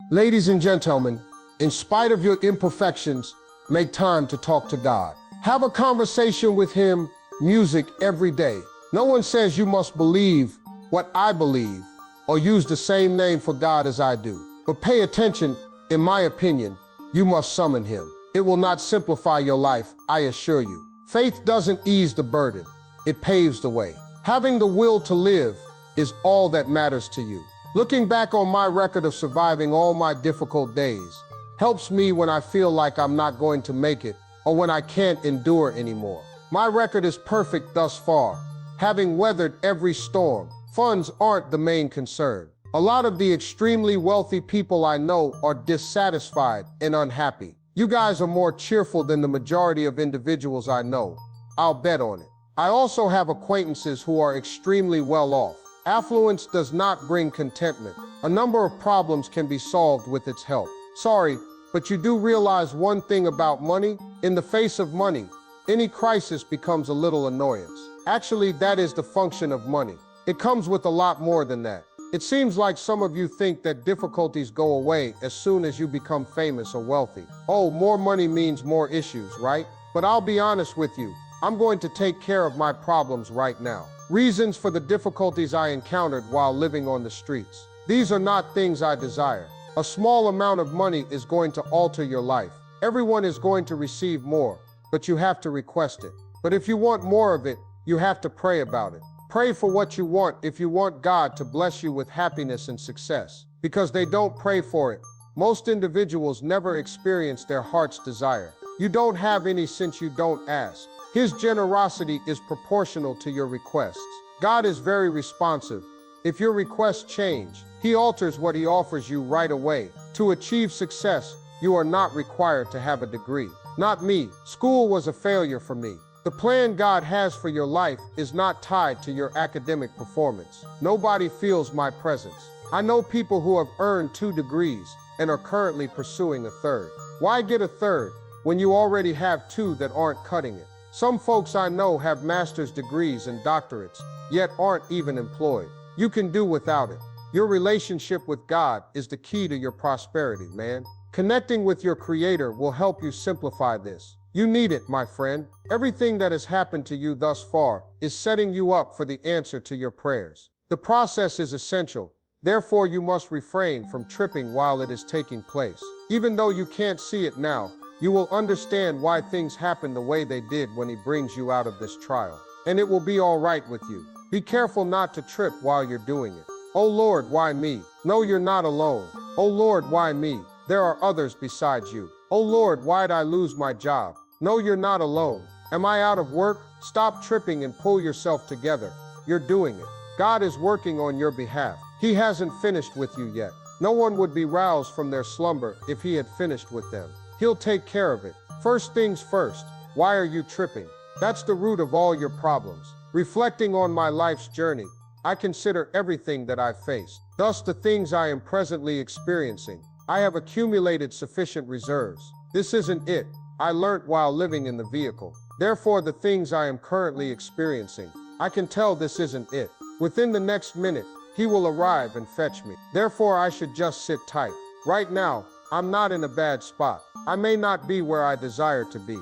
Ladies and gentlemen, in spite of your imperfections, make time to talk to God. Have a conversation with Him, music every day. No one says you must believe what I believe or use the same name for God as I do. But pay attention, in my opinion, you must summon Him. It will not simplify your life, I assure you. Faith doesn't ease the burden, it paves the way. Having the will to live is all that matters to you. Looking back on my record of surviving all my difficult days helps me when I feel like I'm not going to make it or when I can't endure anymore. My record is perfect thus far, having weathered every storm. Funds aren't the main concern. A lot of the extremely wealthy people I know are dissatisfied and unhappy. You guys are more cheerful than the majority of individuals I know. I'll bet on it. I also have acquaintances who are extremely well off. Affluence does not bring contentment. A number of problems can be solved with its help. Sorry, but you do realize one thing about money? In the face of money, any crisis becomes a little annoyance. Actually, that is the function of money. It comes with a lot more than that. It seems like some of you think that difficulties go away as soon as you become famous or wealthy. Oh, more money means more issues, right? But I'll be honest with you, I'm going to take care of my problems right now. Reasons for the difficulties I encountered while living on the streets. These are not things I desire. A small amount of money is going to alter your life. Everyone is going to receive more, but you have to request it. But if you want more of it, you have to pray about it. Pray for what you want if you want God to bless you with happiness and success, because they don't pray for it. Most individuals never experience their heart's desire. You don't have any since you don't ask. His generosity is proportional to your requests. God is very responsive. If your requests change, He alters what He offers you right away. To achieve success, you are not required to have a degree. Not me. School was a failure for me. The plan God has for your life is not tied to your academic performance. Nobody feels my presence. I know people who have earned 2 degrees and are currently pursuing a 3rd. Why get a 3rd when you already have 2 that aren't cutting it? Some folks I know have master's degrees and doctorates, yet aren't even employed. You can do without it. Your relationship with God is the key to your prosperity, man. Connecting with your Creator will help you simplify this. You need it, my friend. Everything that has happened to you thus far is setting you up for the answer to your prayers. The process is essential. Therefore, you must refrain from tripping while it is taking place. Even though you can't see it now, you will understand why things happen the way they did when He brings you out of this trial. And it will be all right with you. Be careful not to trip while you're doing it. Oh Lord, why me? No, you're not alone. Oh Lord, why me? There are others besides you. Oh Lord, why'd I lose my job? No, you're not alone. Am I out of work? Stop tripping and pull yourself together. You're doing it. God is working on your behalf. He hasn't finished with you yet. No one would be roused from their slumber if He had finished with them. He'll take care of it. First things first, why are you tripping? That's the root of all your problems. Reflecting on my life's journey, I consider everything that I've faced. Thus the things I am presently experiencing. I have accumulated sufficient reserves. This isn't it. I learnt while living in the vehicle. Therefore the things I am currently experiencing, I can tell this isn't it. Within the next minute, He will arrive and fetch me. Therefore I should just sit tight. Right now, I'm not in a bad spot. I may not be where I desire to be,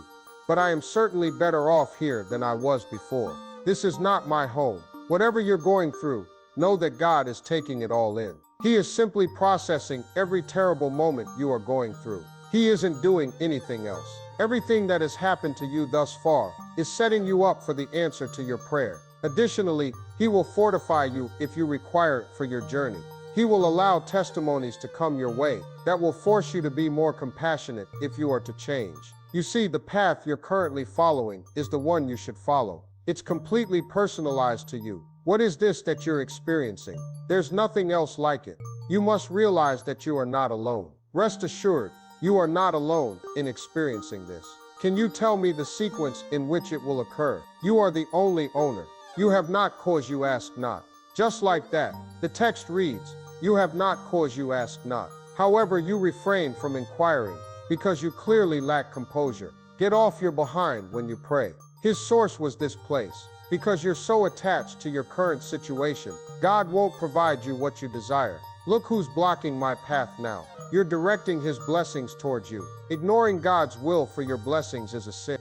but I am certainly better off here than I was before. This is not my home. Whatever you're going through, know that God is taking it all in. He is simply processing every terrible moment you are going through. He isn't doing anything else. Everything that has happened to you thus far is setting you up for the answer to your prayer. Additionally, He will fortify you if you require it for your journey. He will allow testimonies to come your way that will force you to be more compassionate if you are to change. You see, the path you're currently following is the one you should follow. It's completely personalized to you. What is this that you're experiencing? There's nothing else like it. You must realize that you are not alone. Rest assured, you are not alone in experiencing this. Can you tell me the sequence in which it will occur? You are the only owner. You have not cause you ask not. Just like that, the text reads, you have not cause you ask not. However, you refrain from inquiring because you clearly lack composure. Get off your behind when you pray. His source was this place. Because you're so attached to your current situation, God won't provide you what you desire. Look who's blocking my path now. You're directing his blessings towards you. Ignoring God's will for your blessings is a sin.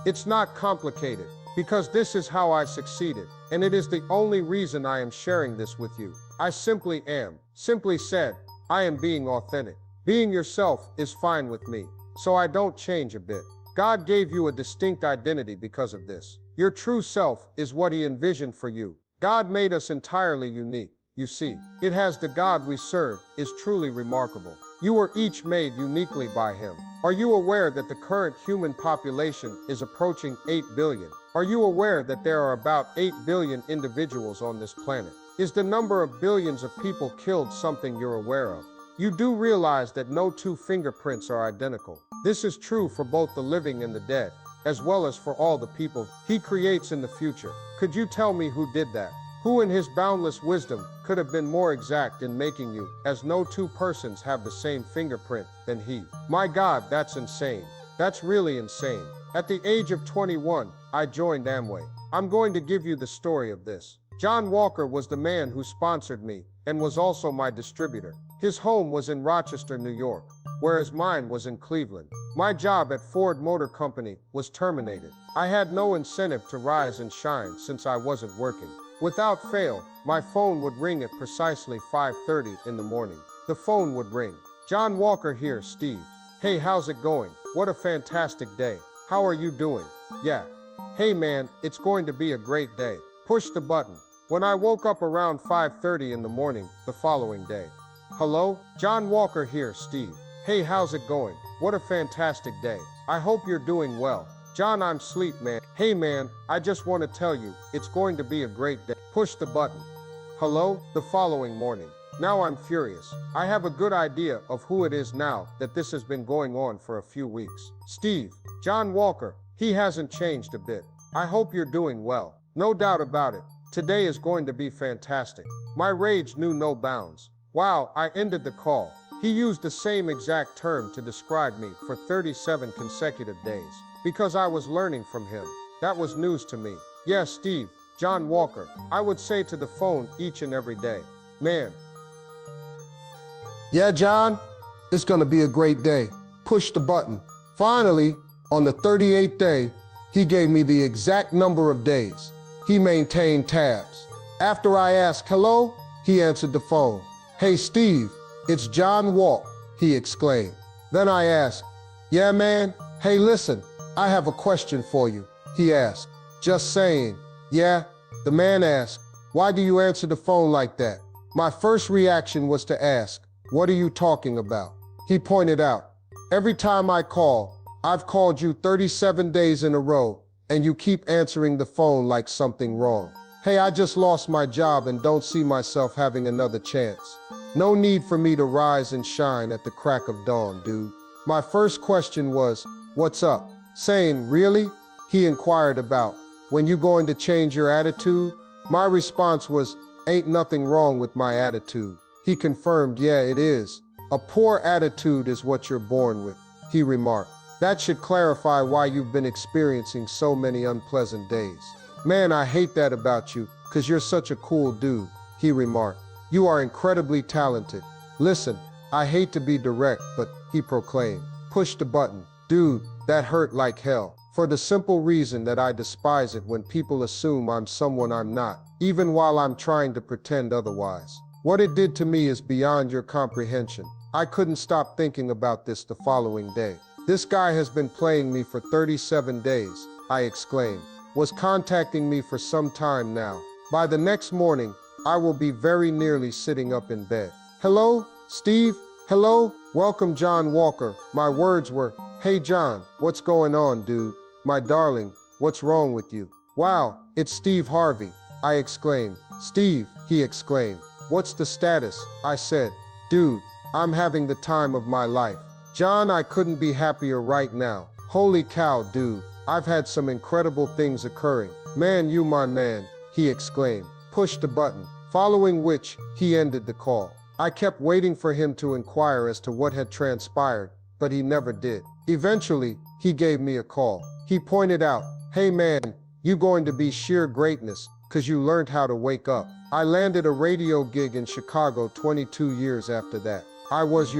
It's not complicated, because this is how I succeeded, and it is the only reason I am sharing this with you. I simply am. Simply said, I am being authentic. Being yourself is fine with me, so I don't change a bit. God gave you a distinct identity because of this. Your true self is what he envisioned for you. God made us entirely unique. You see, it has the God we serve is truly remarkable. You were each made uniquely by him. Are you aware that the current human population is approaching 8 billion? Are you aware that there are about 8 billion individuals on this planet? Is the number of billions of people killed something you're aware of? You do realize that no two fingerprints are identical. This is true for both the living and the dead, as well as for all the people he creates in the future. Could you tell me who did that? Who in his boundless wisdom could have been more exact in making you, as no two persons have the same fingerprint than he? My God, that's insane. That's really insane. At the age of 21, I joined Amway. I'm going to give you the story of this. John Walker was the man who sponsored me and was also my distributor. His home was in Rochester, New York, whereas mine was in Cleveland. My job at Ford Motor Company was terminated. I had no incentive to rise and shine since I wasn't working. Without fail, my phone would ring at precisely 5:30 in the morning. The phone would ring. John Walker here, Steve. Hey, how's it going? What a fantastic day. How are you doing? Yeah. Hey man, it's going to be a great day. Push the button. When I woke up around 5:30 in the morning the following day. Hello? John Walker here, Steve. Hey, how's it going? What a fantastic day. I hope you're doing well. John, I'm sleep, man. Hey man, I just want to tell you, it's going to be a great day. Push the button. Hello? The following morning. Now I'm furious. I have a good idea of who it is now that this has been going on for a few weeks. Steve. John Walker. He hasn't changed a bit. I hope you're doing well. No doubt about it. Today is going to be fantastic. My rage knew no bounds. Wow, I ended the call. He used the same exact term to describe me for 37 consecutive days. Because I was learning from him. That was news to me. Yes, Steve, John Walker, I would say to the phone each and every day, man. Yeah, John, it's gonna be a great day. Push the button. Finally, on the 38th day, he gave me the exact number of days. He maintained tabs. After I asked hello, he answered the phone. Hey, Steve, it's John Walk, he exclaimed. Then I asked, yeah, man, hey, listen, I have a question for you, he asked. Just saying. Yeah, the man asked, why do you answer the phone like that? My first reaction was to ask, what are you talking about? He pointed out, every time I call, I've called you 37 days in a row, and you keep answering the phone like something wrong. Hey, I just lost my job and don't see myself having another chance. No need for me to rise and shine at the crack of dawn, dude. My first question was, what's up? Saying, really? He inquired about, when you going to change your attitude? My response was, ain't nothing wrong with my attitude. He confirmed, yeah, it is. A poor attitude is what you're born with, he remarked. That should clarify why you've been experiencing so many unpleasant days. Man, I hate that about you, 'cause you're such a cool dude, he remarked. You are incredibly talented. Listen, I hate to be direct, but, he proclaimed, push the button. Dude, that hurt like hell. For the simple reason that I despise it when people assume I'm someone I'm not, even while I'm trying to pretend otherwise. What it did to me is beyond your comprehension. I couldn't stop thinking about this the following day. This guy has been playing me for 37 days, I exclaimed. Was contacting me for some time now. By the next morning, I will be very nearly sitting up in bed. Hello, Steve? Hello? Welcome, John Walker. My words were, hey John, what's going on, dude? My darling, what's wrong with you? Wow, it's Steve Harvey, I exclaimed. Steve, he exclaimed. What's the status? I said. Dude, I'm having the time of my life. John, I couldn't be happier right now. Holy cow, dude. I've had some incredible things occurring. Man, you my man, he exclaimed. Push the button. Following which, he ended the call. I kept waiting for him to inquire as to what had transpired, but he never did. Eventually, he gave me a call. He pointed out, hey man, you going to be sheer greatness because you learned how to wake up. I landed a radio gig in Chicago 22 years after that. I was,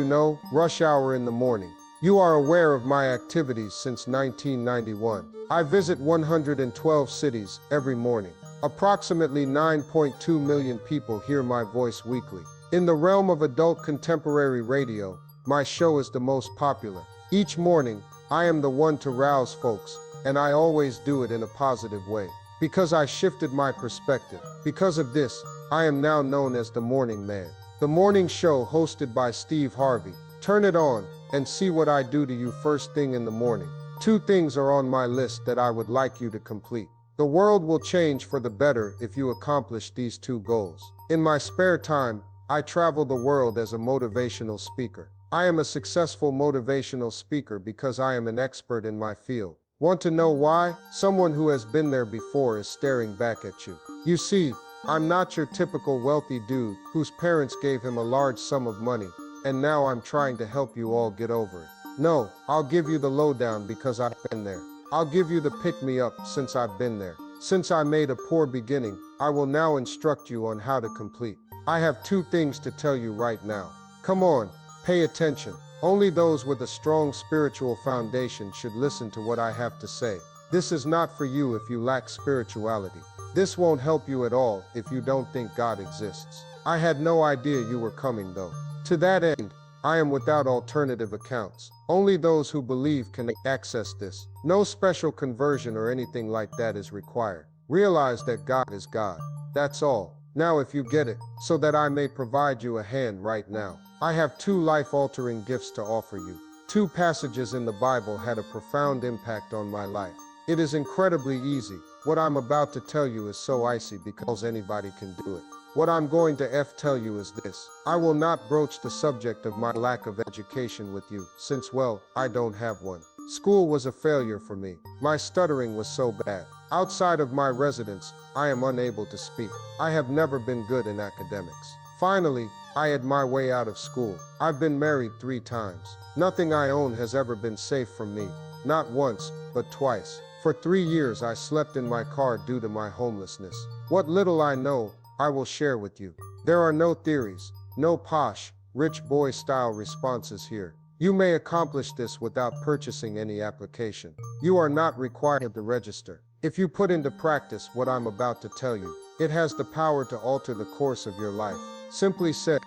rush hour in the morning. You are aware of my activities since 1991. I visit 112 cities every morning. Approximately 9.2 million people hear my voice weekly. In the realm of adult contemporary radio, my show is the most popular. Each morning, I am the one to rouse folks, and I always do it in a positive way. Because I shifted my perspective. Because of this, I am now known as the Morning Man. The morning show hosted by Steve Harvey. Turn it on and see what I do to you first thing in the morning. 2 things are on my list that I would like you to complete. The world will change for the better if you accomplish these 2 goals. In my spare time, I travel the world as a motivational speaker. I am a successful motivational speaker because I am an expert in my field. Want to know why? Someone who has been there before is staring back at you. You see, I'm not your typical wealthy dude whose parents gave him a large sum of money, and now I'm trying to help you all get over it. No, I'll give you the lowdown because I've been there. I'll give you the pick-me-up since I've been there. Since I made a poor beginning, I will now instruct you on how to complete. I have 2 things to tell you right now. Come on, pay attention. Only those with a strong spiritual foundation should listen to what I have to say. This is not for you if you lack spirituality. This won't help you at all if you don't think God exists. I had no idea you were coming though. To that end, I am without alternative accounts. Only those who believe can access this. No special conversion or anything like that is required. Realize that God is God. That's all. Now if you get it, so that I may provide you a hand right now. I have 2 life-altering gifts to offer you. 2 passages in the Bible had a profound impact on my life. It is incredibly easy. What I'm about to tell you is so icy because anybody can do it. What I'm going to tell you is this. I will not broach the subject of my lack of education with you, since, well, I don't have one. School was a failure for me. My stuttering was so bad. Outside of my residence, I am unable to speak. I have never been good in academics. Finally, I had my way out of school. I've been married 3 times. Nothing I own has ever been safe from me. Not once, but twice. For 3 years I slept in my car due to my homelessness. What little I know, I will share with you. There are no theories, no posh, rich boy style responses here. You may accomplish this without purchasing any application. You are not required to register. If you put into practice what I'm about to tell you, it has the power to alter the course of your life. Simply said,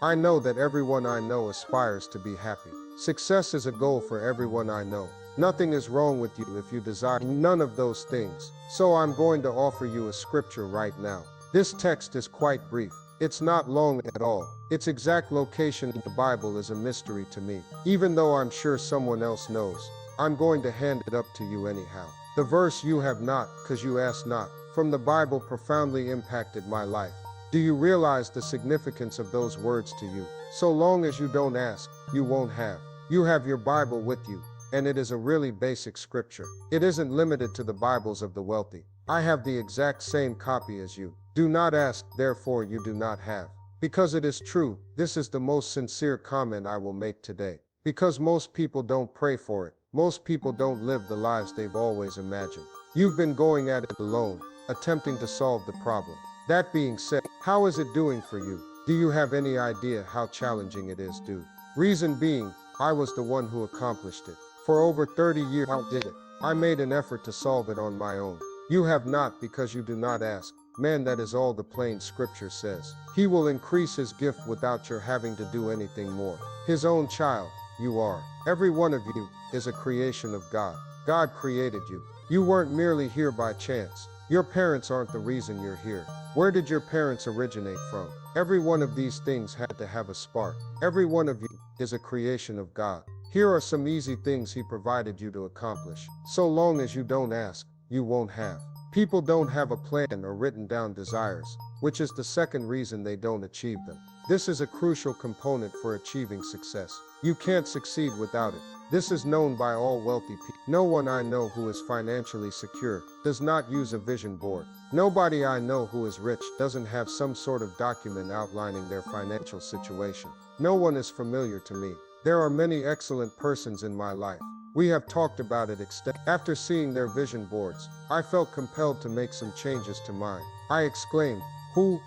I know that everyone I know aspires to be happy. Success is a goal for everyone I know. Nothing is wrong with you if you desire none of those things. So I'm going to offer you a scripture right now. This text is quite brief. It's not long at all. Its exact location in the Bible is a mystery to me. Even though I'm sure someone else knows, I'm going to hand it up to you anyhow. The verse "you have not, 'cause you ask not" from the Bible profoundly impacted my life. Do you realize the significance of those words to you? So long as you don't ask, you won't have. You have your Bible with you, and it is a really basic scripture. It isn't limited to the Bibles of the wealthy. I have the exact same copy as you. Do not ask, therefore you do not have. Because it is true, this is the most sincere comment I will make today. Because most people don't pray for it. Most people don't live the lives they've always imagined. You've been going at it alone, attempting to solve the problem. That being said, how is it doing for you? Do you have any idea how challenging it is, dude? Reason being, I was the one who accomplished it. For over 30 years I did it. I made an effort to solve it on my own. You have not because you do not ask. Man, that is all the plain scripture says. He will increase his gift without your having to do anything more. His own child, you are. Every one of you is a creation of God. God created you. You weren't merely here by chance. Your parents aren't the reason you're here. Where did your parents originate from? Every one of these things had to have a spark. Every one of you is a creation of God. Here are some easy things He provided you to accomplish. So long as you don't ask, you won't have. People don't have a plan or written down desires, which is the second reason they don't achieve them. This is a crucial component for achieving success. You can't succeed without it. This is known by all wealthy people. No one I know who is financially secure does not use a vision board. Nobody I know who is rich doesn't have some sort of document outlining their financial situation. No one is familiar to me. There are many excellent persons in my life. We have talked about it extensively. After seeing their vision boards, I felt compelled to make some changes to mine. I exclaimed. Who?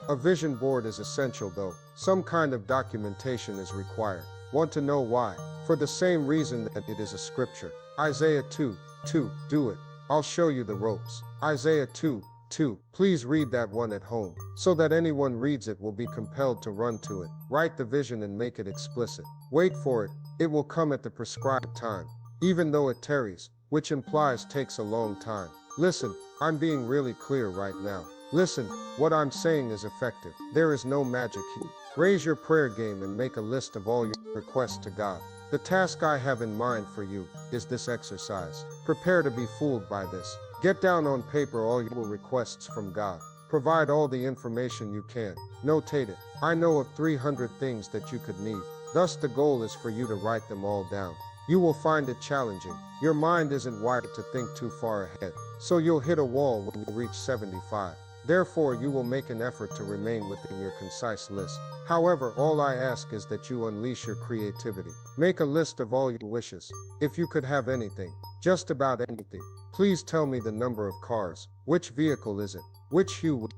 A vision board is essential though. Some kind of documentation is required. Want to know why? For the same reason that it is a scripture. Isaiah 2:2. Do it. I'll show you the ropes. Isaiah 2:2. Please read that one at home, so that anyone reads it will be compelled to run to it. Write the vision and make it explicit. Wait for it. It will come at the prescribed time, even though it tarries, which implies takes a long time. Listen, I'm being really clear right now. Listen, what I'm saying is effective. There is no magic here. Raise your prayer game and make a list of all your requests to God. The task I have in mind for you is this exercise. Prepare to be fooled by this. Get down on paper all your requests from God. Provide all the information you can. Notate it. I know of 300 things that you could need. Thus, the goal is for you to write them all down. You will find it challenging. Your mind isn't wired to think too far ahead, so you'll hit a wall when you reach 75. Therefore, you will make an effort to remain within your concise list. However, all I ask is that you unleash your creativity. Make a list of all your wishes. If you could have anything, just about anything, please tell me the number of cars. Which vehicle is it? Which hue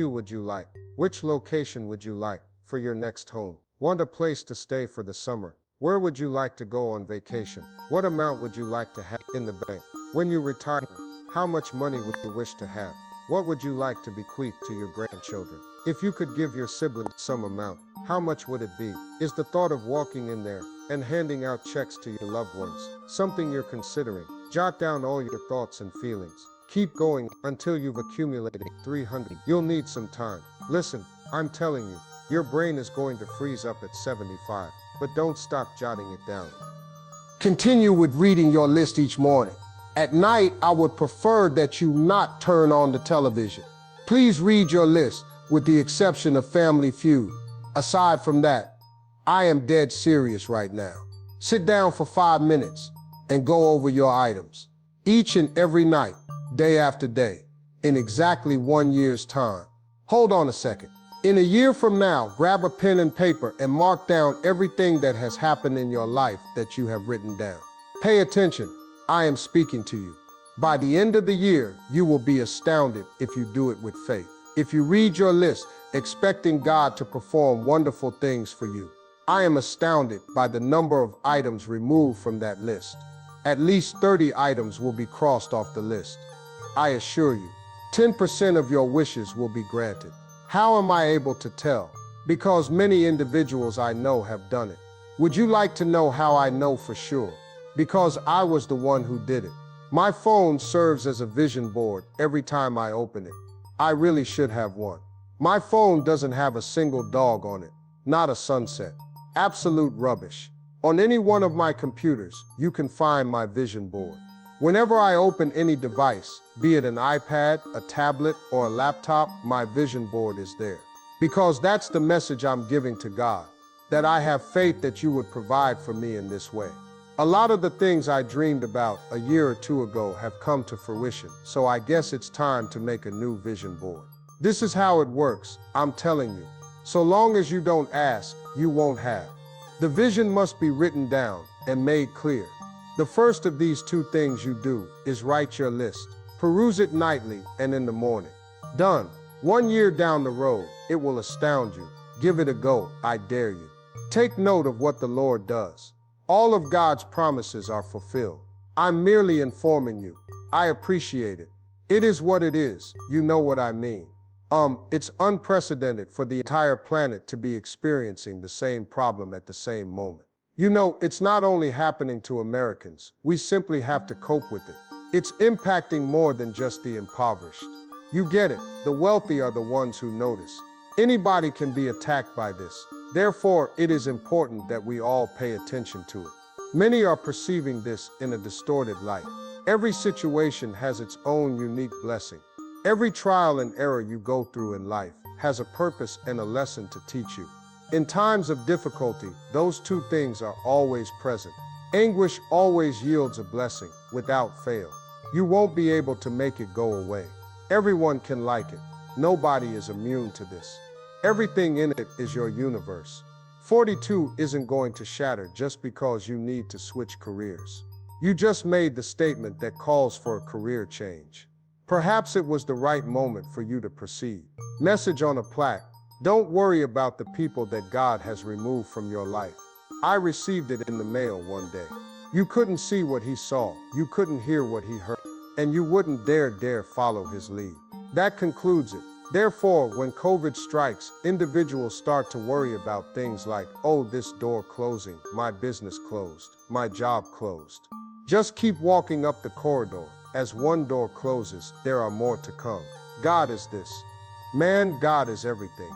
would you like? Which location would you like for your next home? Want a place to stay for the summer? Where would you like to go on vacation? What amount would you like to have in the bank? When you retire, how much money would you wish to have? What would you like to bequeath to your grandchildren? If you could give your siblings some amount, how much would it be? Is the thought of walking in there and handing out checks to your loved ones something you're considering? Jot down all your thoughts and feelings. Keep going until you've accumulated 300. You'll need some time. Listen, I'm telling you, your brain is going to freeze up at 75, but don't stop jotting it down. Continue with reading your list each morning. At night, I would prefer that you not turn on the television. Please read your list, with the exception of Family Feud. Aside from that, I am dead serious right now. Sit down for 5 minutes and go over your items, each and every night, day after day, in exactly 1 year's time. Hold on a second. In a year from now, grab a pen and paper and mark down everything that has happened in your life that you have written down. Pay attention. I am speaking to you. By the end of the year, you will be astounded if you do it with faith. If you read your list, expecting God to perform wonderful things for you, I am astounded by the number of items removed from that list. At least 30 items will be crossed off the list. I assure you, 10% of your wishes will be granted. How am I able to tell? Because many individuals I know have done it. Would you like to know how I know for sure? Because I was the one who did it. My phone serves as a vision board every time I open it. I really should have one. My phone doesn't have a single dog on it, not a sunset. Absolute rubbish. On any one of my computers, you can find my vision board. Whenever I open any device, be it an iPad, a tablet, or a laptop, my vision board is there. Because that's the message I'm giving to God, that I have faith that you would provide for me in this way. A lot of the things I dreamed about a year or two ago have come to fruition, so I guess it's time to make a new vision board. This is how it works, I'm telling you. So long as you don't ask, you won't have. The vision must be written down and made clear. The first of these two things you do is write your list. Peruse it nightly and in the morning. Done. 1 year down the road, it will astound you. Give it a go, I dare you. Take note of what the Lord does. All of God's promises are fulfilled. I'm merely informing you. I appreciate it. It is what it is. You know what I mean. It's unprecedented for the entire planet to be experiencing the same problem at the same moment. You know, it's not only happening to Americans. We simply have to cope with it. It's impacting more than just the impoverished. You get it. The wealthy are the ones who notice. Anybody can be attacked by this. Therefore, it is important that we all pay attention to it. Many are perceiving this in a distorted light. Every situation has its own unique blessing. Every trial and error you go through in life has a purpose and a lesson to teach you. In times of difficulty, those two things are always present. Anguish always yields a blessing, without fail. You won't be able to make it go away. Everyone can like it. Nobody is immune to this. Everything in it is your universe. 42 isn't going to shatter just because you need to switch careers. You just made the statement that calls for a career change. Perhaps it was the right moment for you to proceed. Message on a plaque: don't worry about the people that God has removed from your life. I received it in the mail one day. You couldn't see what he saw, you couldn't hear what he heard, and you wouldn't dare follow his lead. That concludes it. Therefore, when COVID strikes, individuals start to worry about things like, oh, this door closing, my business closed, my job closed. Just keep walking up the corridor. As one door closes, there are more to come. God is this. Man, God is everything.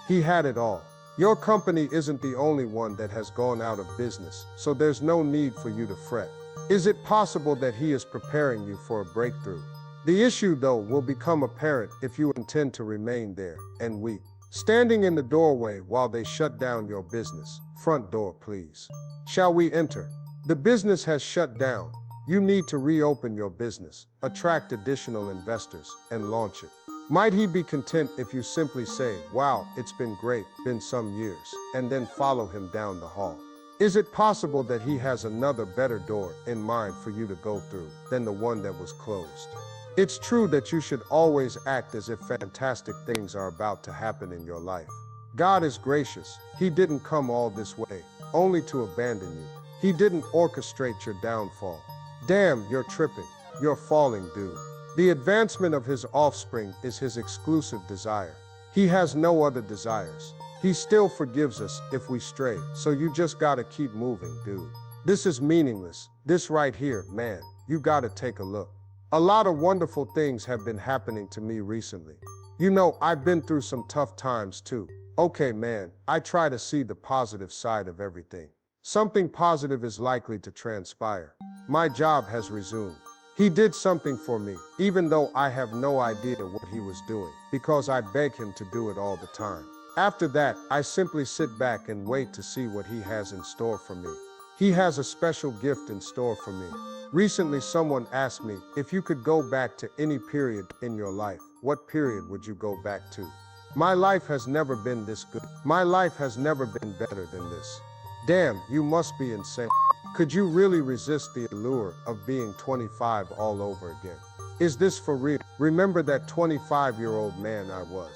He had it all. Your company isn't the only one that has gone out of business, so there's no need for you to fret. Is it possible that he is preparing you for a breakthrough? The issue, though, will become apparent if you intend to remain there and weep. Standing in the doorway while they shut down your business. Front door, please. Shall we enter? The business has shut down. You need to reopen your business, attract additional investors, and launch it. Might he be content if you simply say, wow, it's been great, been some years, and then follow him down the hall? Is it possible that he has another better door in mind for you to go through than the one that was closed? It's true that you should always act as if fantastic things are about to happen in your life. God is gracious. He didn't come all this way, only to abandon you. He didn't orchestrate your downfall. Damn, you're tripping. You're falling, dude. The advancement of his offspring is his exclusive desire. He has no other desires. He still forgives us if we stray, so you just gotta keep moving, dude. This is meaningless. This right here, man, you gotta take a look. A lot of wonderful things have been happening to me recently. You know, I've been through some tough times too. Okay, man, I try to see the positive side of everything. Something positive is likely to transpire. My job has resumed. He did something for me, even though I have no idea what he was doing, because I beg him to do it all the time. After that, I simply sit back and wait to see what he has in store for me. He has a special gift in store for me. Recently, someone asked me, if you could go back to any period in your life, what period would you go back to? My life has never been this good. My life has never been better than this. Damn, you must be insane. Could you really resist the allure of being 25 all over again? Is this for real? Remember that 25-year-old man I was.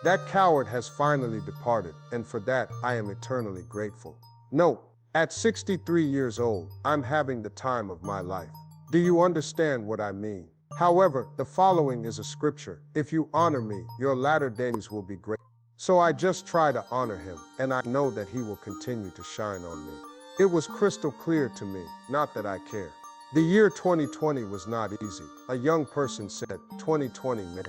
That coward has finally departed, and for that I am eternally grateful. Note, at 63 years old, I'm having the time of my life. Do you understand what I mean? However, the following is a scripture. If you honor me, your latter days will be great. So I just try to honor him, and I know that he will continue to shine on me. It was crystal clear to me, not that I care. The year 2020 was not easy. A young person said, 2020, man,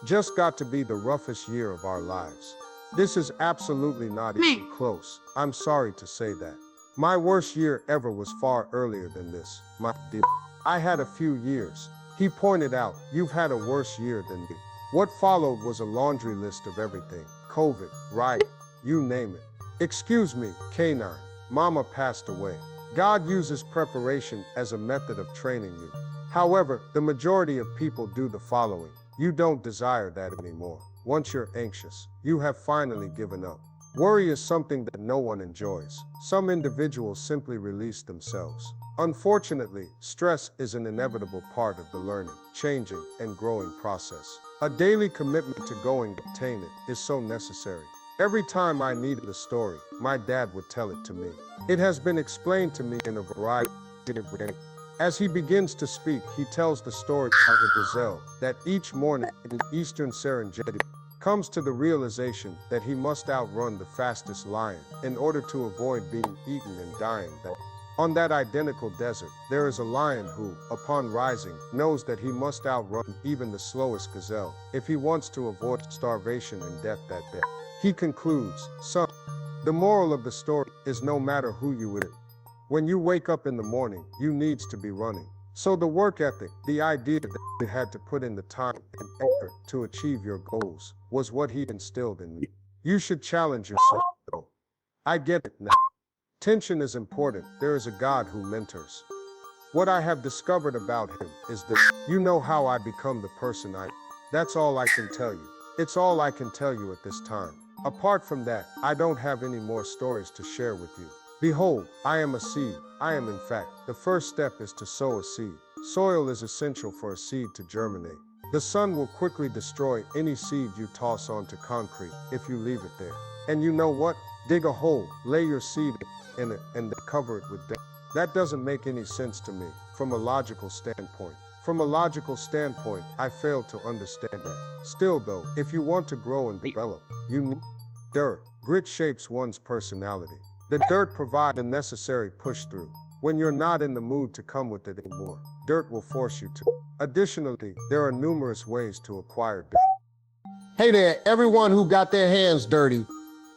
just got to be the roughest year of our lives. This is absolutely not even close. I'm sorry to say that. My worst year ever was far earlier than this, my dear. I had a few years. He pointed out, you've had a worse year than me. What followed was a laundry list of everything. COVID, riot, you name it. Excuse me, K9. Mama passed away. God uses preparation as a method of training you. However, the majority of people do the following. You don't desire that anymore. Once you're anxious, you have finally given up. Worry is something that no one enjoys. Some individuals simply release themselves. Unfortunately, stress is an inevitable part of the learning, changing, and growing process. A daily commitment to going to obtain it is so necessary. Every time I needed a story, my dad would tell it to me. It has been explained to me in a variety of ways. As he begins to speak, he tells the story of a gazelle that each morning in eastern Serengeti comes to the realization that he must outrun the fastest lion in order to avoid being eaten and dying. On that identical desert, there is a lion who, upon rising, knows that he must outrun even the slowest gazelle if he wants to avoid starvation and death that day. He concludes, son, the moral of the story is no matter who you are, when you wake up in the morning, you needs to be running. So the work ethic, the idea that you had to put in the time and effort to achieve your goals, was what he instilled in me. You should challenge yourself, though. I get it now. Tension is important. There is a God who mentors. What I have discovered about him is that you know how I become the person I am. That's all I can tell you. It's all I can tell you at this time. Apart from that, I don't have any more stories to share with you. Behold, I am a seed. I am in fact. The first step is to sow a seed. Soil is essential for a seed to germinate. The sun will quickly destroy any seed you toss onto concrete if you leave it there. And you know what? Dig a hole, lay your seed in it, and then cover it with dirt. That doesn't make any sense to me from a logical standpoint. From a logical standpoint, I fail to understand that. Still though, if you want to grow and develop, you need dirt. Grit shapes one's personality. The dirt provides the necessary push through. When you're not in the mood to come with it anymore, dirt will force you to. Additionally, there are numerous ways to acquire dirt. Hey there, everyone who got their hands dirty,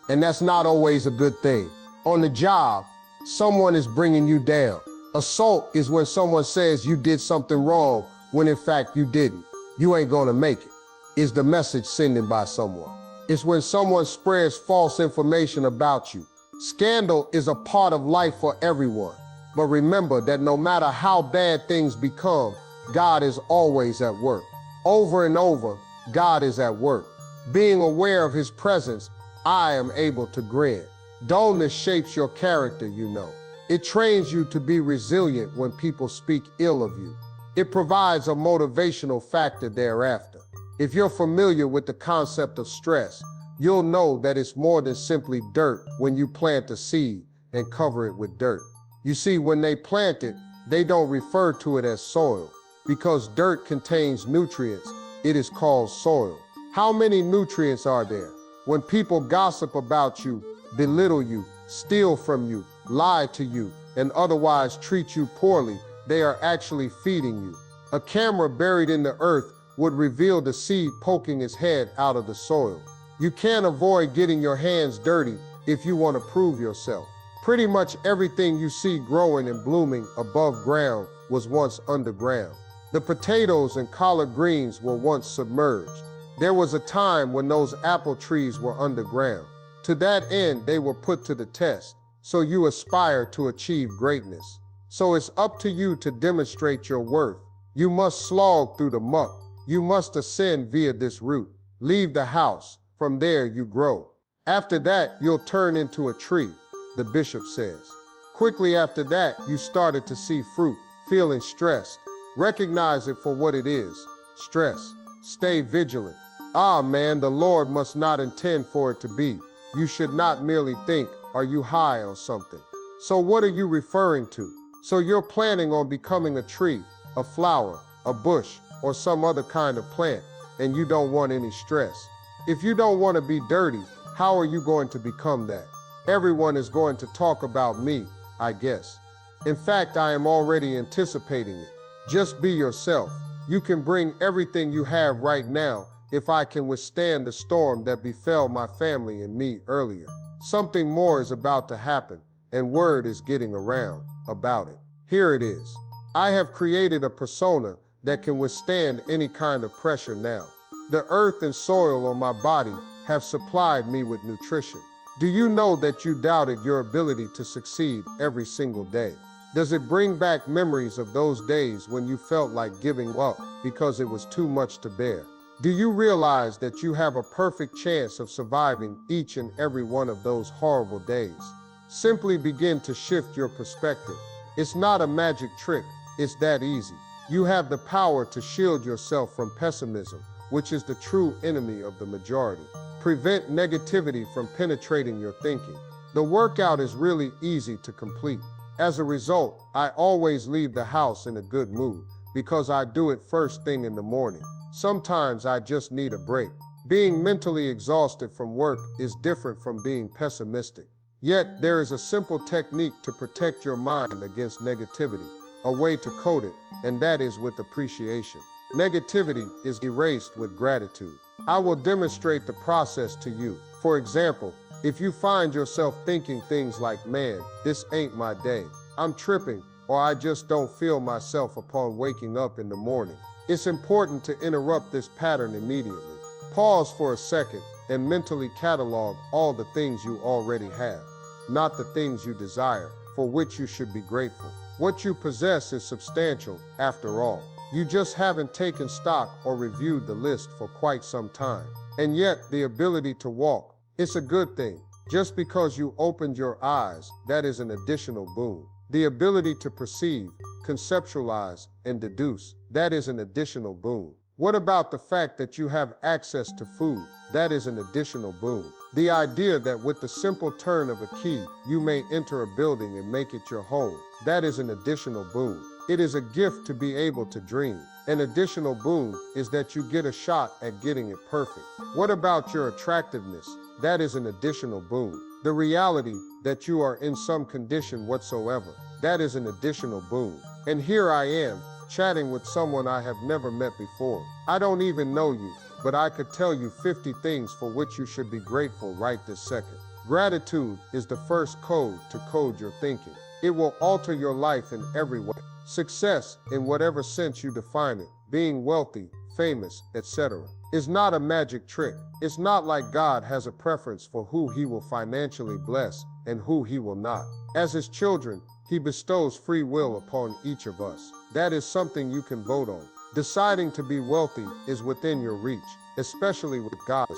and that's not always a good thing. On the job, someone is bringing you down. Assault is when someone says you did something wrong when in fact you didn't. You ain't gonna make it. Is the message sending by someone. It's when someone spreads false information about you. Scandal is a part of life for everyone. But remember that no matter how bad things become, God is always at work. Over and over, God is at work. Being aware of his presence, I am able to grin. Dullness shapes your character, you know. It trains you to be resilient when people speak ill of you. It provides a motivational factor thereafter. If you're familiar with the concept of stress, you'll know that it's more than simply dirt when you plant a seed and cover it with dirt. You see, when they plant it, they don't refer to it as soil. Because dirt contains nutrients, it is called soil. How many nutrients are there? When people gossip about you, belittle you, steal from you, lie to you, and otherwise treat you poorly, they are actually feeding you. A camera buried in the earth would reveal the seed poking its head out of the soil. You can't avoid getting your hands dirty if you want to prove yourself. Pretty much everything you see growing and blooming above ground was once underground. The potatoes and collard greens were once submerged. There was a time when those apple trees were underground. To that end, they were put to the test, so you aspire to achieve greatness. So it's up to you to demonstrate your worth. You must slog through the muck. You must ascend via this route. Leave the house. From there you grow. After that, you'll turn into a tree, the bishop says. Quickly after that, you started to see fruit, feeling stressed. Recognize it for what it is, stress. Stay vigilant. Ah man, the Lord must not intend for it to be. You should not merely think, are you high on something? So what are you referring to? So you're planning on becoming a tree, a flower, a bush, or some other kind of plant, and you don't want any stress. If you don't want to be dirty, how are you going to become that? Everyone is going to talk about me, I guess. In fact, I am already anticipating it. Just be yourself. You can bring everything you have right now if I can withstand the storm that befell my family and me earlier. Something more is about to happen, and word is getting around about it. Here it is. I have created a persona that can withstand any kind of pressure now. The earth and soil on my body have supplied me with nutrition. Do you know that you doubted your ability to succeed every single day? Does it bring back memories of those days when you felt like giving up because it was too much to bear? Do you realize that you have a perfect chance of surviving each and every one of those horrible days? Simply begin to shift your perspective. It's not a magic trick, it's that easy. You have the power to shield yourself from pessimism, which is the true enemy of the majority. Prevent negativity from penetrating your thinking. The workout is really easy to complete. As a result, I always leave the house in a good mood because I do it first thing in the morning. Sometimes I just need a break. Being mentally exhausted from work is different from being pessimistic. Yet there is a simple technique to protect your mind against negativity, a way to code it, and that is with appreciation. Negativity is erased with gratitude. I will demonstrate the process to you. For example, if you find yourself thinking things like, man, this ain't my day, I'm tripping, or I just don't feel myself upon waking up in the morning, it's important to interrupt this pattern immediately. Pause for a second and mentally catalog all the things you already have, not the things you desire, for which you should be grateful. What you possess is substantial, after all. You just haven't taken stock or reviewed the list for quite some time. And yet, the ability to walk, it's a good thing. Just because you opened your eyes, that is an additional boon. The ability to perceive, conceptualize, and deduce, that is an additional boon. What about the fact that you have access to food? That is an additional boon. The idea that with the simple turn of a key, you may enter a building and make it your home. That is an additional boon. It is a gift to be able to dream. An additional boon is that you get a shot at getting it perfect. What about your attractiveness? That is an additional boon. The reality that you are in some condition whatsoever. That is an additional boon. And here I am, chatting with someone I have never met before. I don't even know you, but I could tell you 50 things for which you should be grateful right this second. Gratitude is the first code to code your thinking. It will alter your life in every way. Success, in whatever sense you define it, being wealthy, famous, etc., is not a magic trick. It's not like God has a preference for who he will financially bless and who he will not. As his children, he bestows free will upon each of us. That is something you can vote on. Deciding to be wealthy is within your reach, especially with God's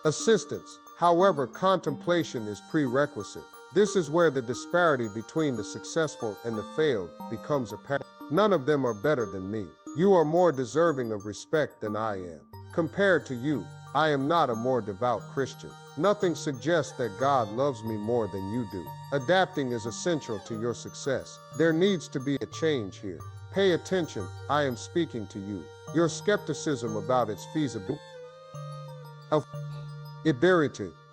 assistance. However, contemplation is prerequisite. This is where the disparity between the successful and the failed becomes apparent. None of them are better than me. You are more deserving of respect than I am. Compared to you, I am not a more devout Christian. Nothing suggests that God loves me more than you do. Adapting is essential to your success. There needs to be a change here. Pay attention, I am speaking to you. Your skepticism about its feasibility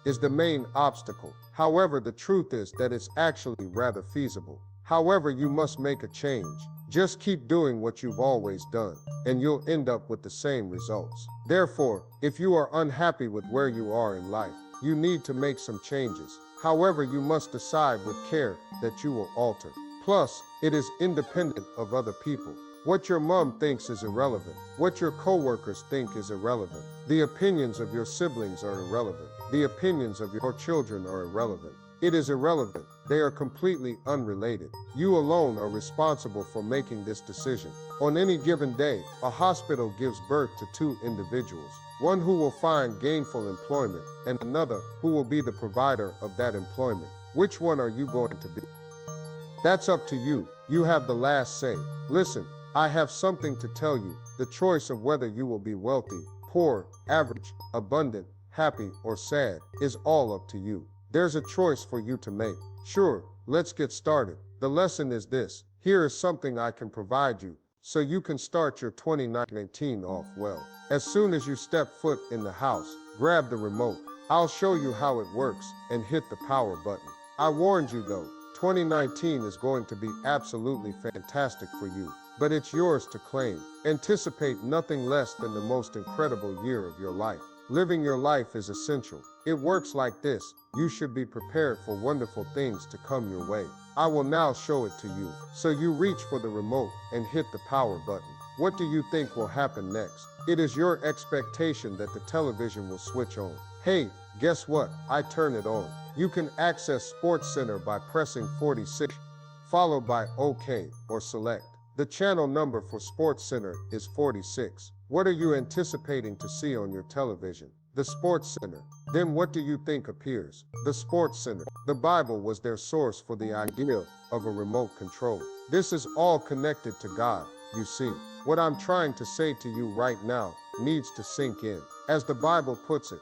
is the main obstacle. However, the truth is that it's actually rather feasible. However, you must make a change. Just keep doing what you've always done, and you'll end up with the same results. Therefore, if you are unhappy with where you are in life, you need to make some changes. However, you must decide with care that you will alter. Plus, it is independent of other people. What your mom thinks is irrelevant. What your coworkers think is irrelevant. The opinions of your siblings are irrelevant. The opinions of your children are irrelevant. It is irrelevant. They are completely unrelated. You alone are responsible for making this decision. On any given day, a hospital gives birth to two individuals, one who will find gainful employment and another who will be the provider of that employment. Which one are you going to be? That's up to you. You have the last say. Listen, I have something to tell you. The choice of whether you will be wealthy, poor, average, abundant, happy, or sad is all up to you. There's a choice for you to make. Sure, let's get started. The lesson is this. Here is something I can provide you, so you can start your 2019 off well. As soon as you step foot in the house, grab the remote. I'll show you how it works and hit the power button. I warned you though, 2019 is going to be absolutely fantastic for you, but it's yours to claim. Anticipate nothing less than the most incredible year of your life. Living your life is essential. It works like this. You should be prepared for wonderful things to come your way. I will now show it to you. So you reach for the remote and hit the power button. What do you think will happen next? It is your expectation that the television will switch on. Hey, guess what? I turn it on. You can access SportsCenter by pressing 46, followed by OK or select. The channel number for SportsCenter is 46. What are you anticipating to see on your television? The SportsCenter. Then what do you think appears? The SportsCenter. The Bible was their source for the idea of a remote control. This is all connected to God, you see. What I'm trying to say to you right now needs to sink in. As the Bible puts it,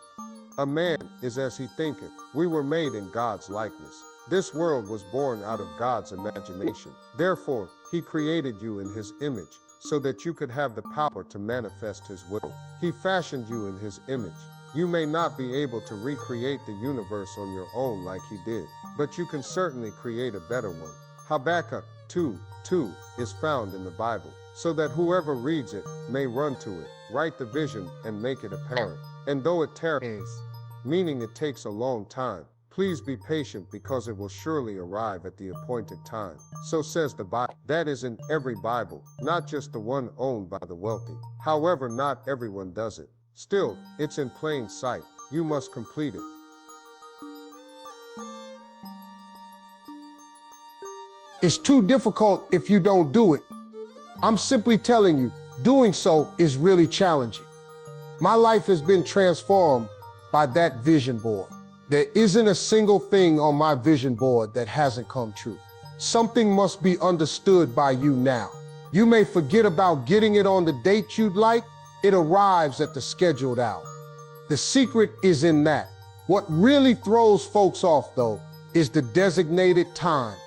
a man is as he thinketh. We were made in God's likeness. This world was born out of God's imagination. Therefore, he created you in his image, so that you could have the power to manifest his will. He fashioned you in his image. You may not be able to recreate the universe on your own like he did, but you can certainly create a better one. Habakkuk 2:2 is found in the Bible, so that whoever reads it may run to it, write the vision, and make it apparent. And though it tarries, meaning it takes a long time, please be patient because it will surely arrive at the appointed time. So says the Bible. That is in every Bible, not just the one owned by the wealthy. However, not everyone does it. Still, it's in plain sight. You must complete it. It's too difficult if you don't do it. I'm simply telling you, doing so is really challenging. My life has been transformed by that vision board. There isn't a single thing on my vision board that hasn't come true. Something must be understood by you now. You may forget about getting it on the date you'd like. It arrives at the scheduled hour. The secret is in that. What really throws folks off, though, is the designated time.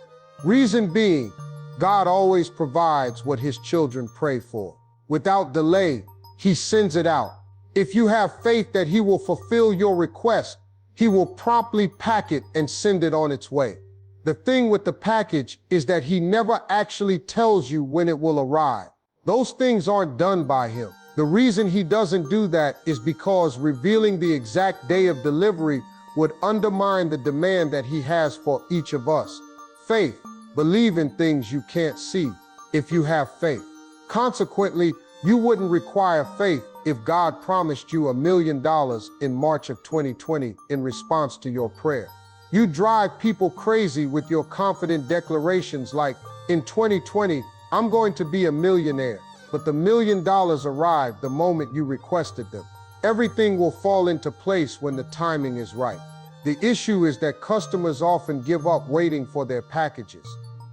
Reason being, God always provides what his children pray for. Without delay, he sends it out. If you have faith that he will fulfill your request, he will promptly pack it and send it on its way. The thing with the package is that he never actually tells you when it will arrive. Those things aren't done by him. The reason he doesn't do that is because revealing the exact day of delivery would undermine the demand that he has for each of us. Faith, believe in things you can't see if you have faith. Consequently, you wouldn't require faith if God promised you $1 million in March of 2020 in response to your prayer. You drive people crazy with your confident declarations like, in 2020, I'm going to be a millionaire, but the $1 million arrived the moment you requested them. Everything will fall into place when the timing is right. The issue is that customers often give up waiting for their packages.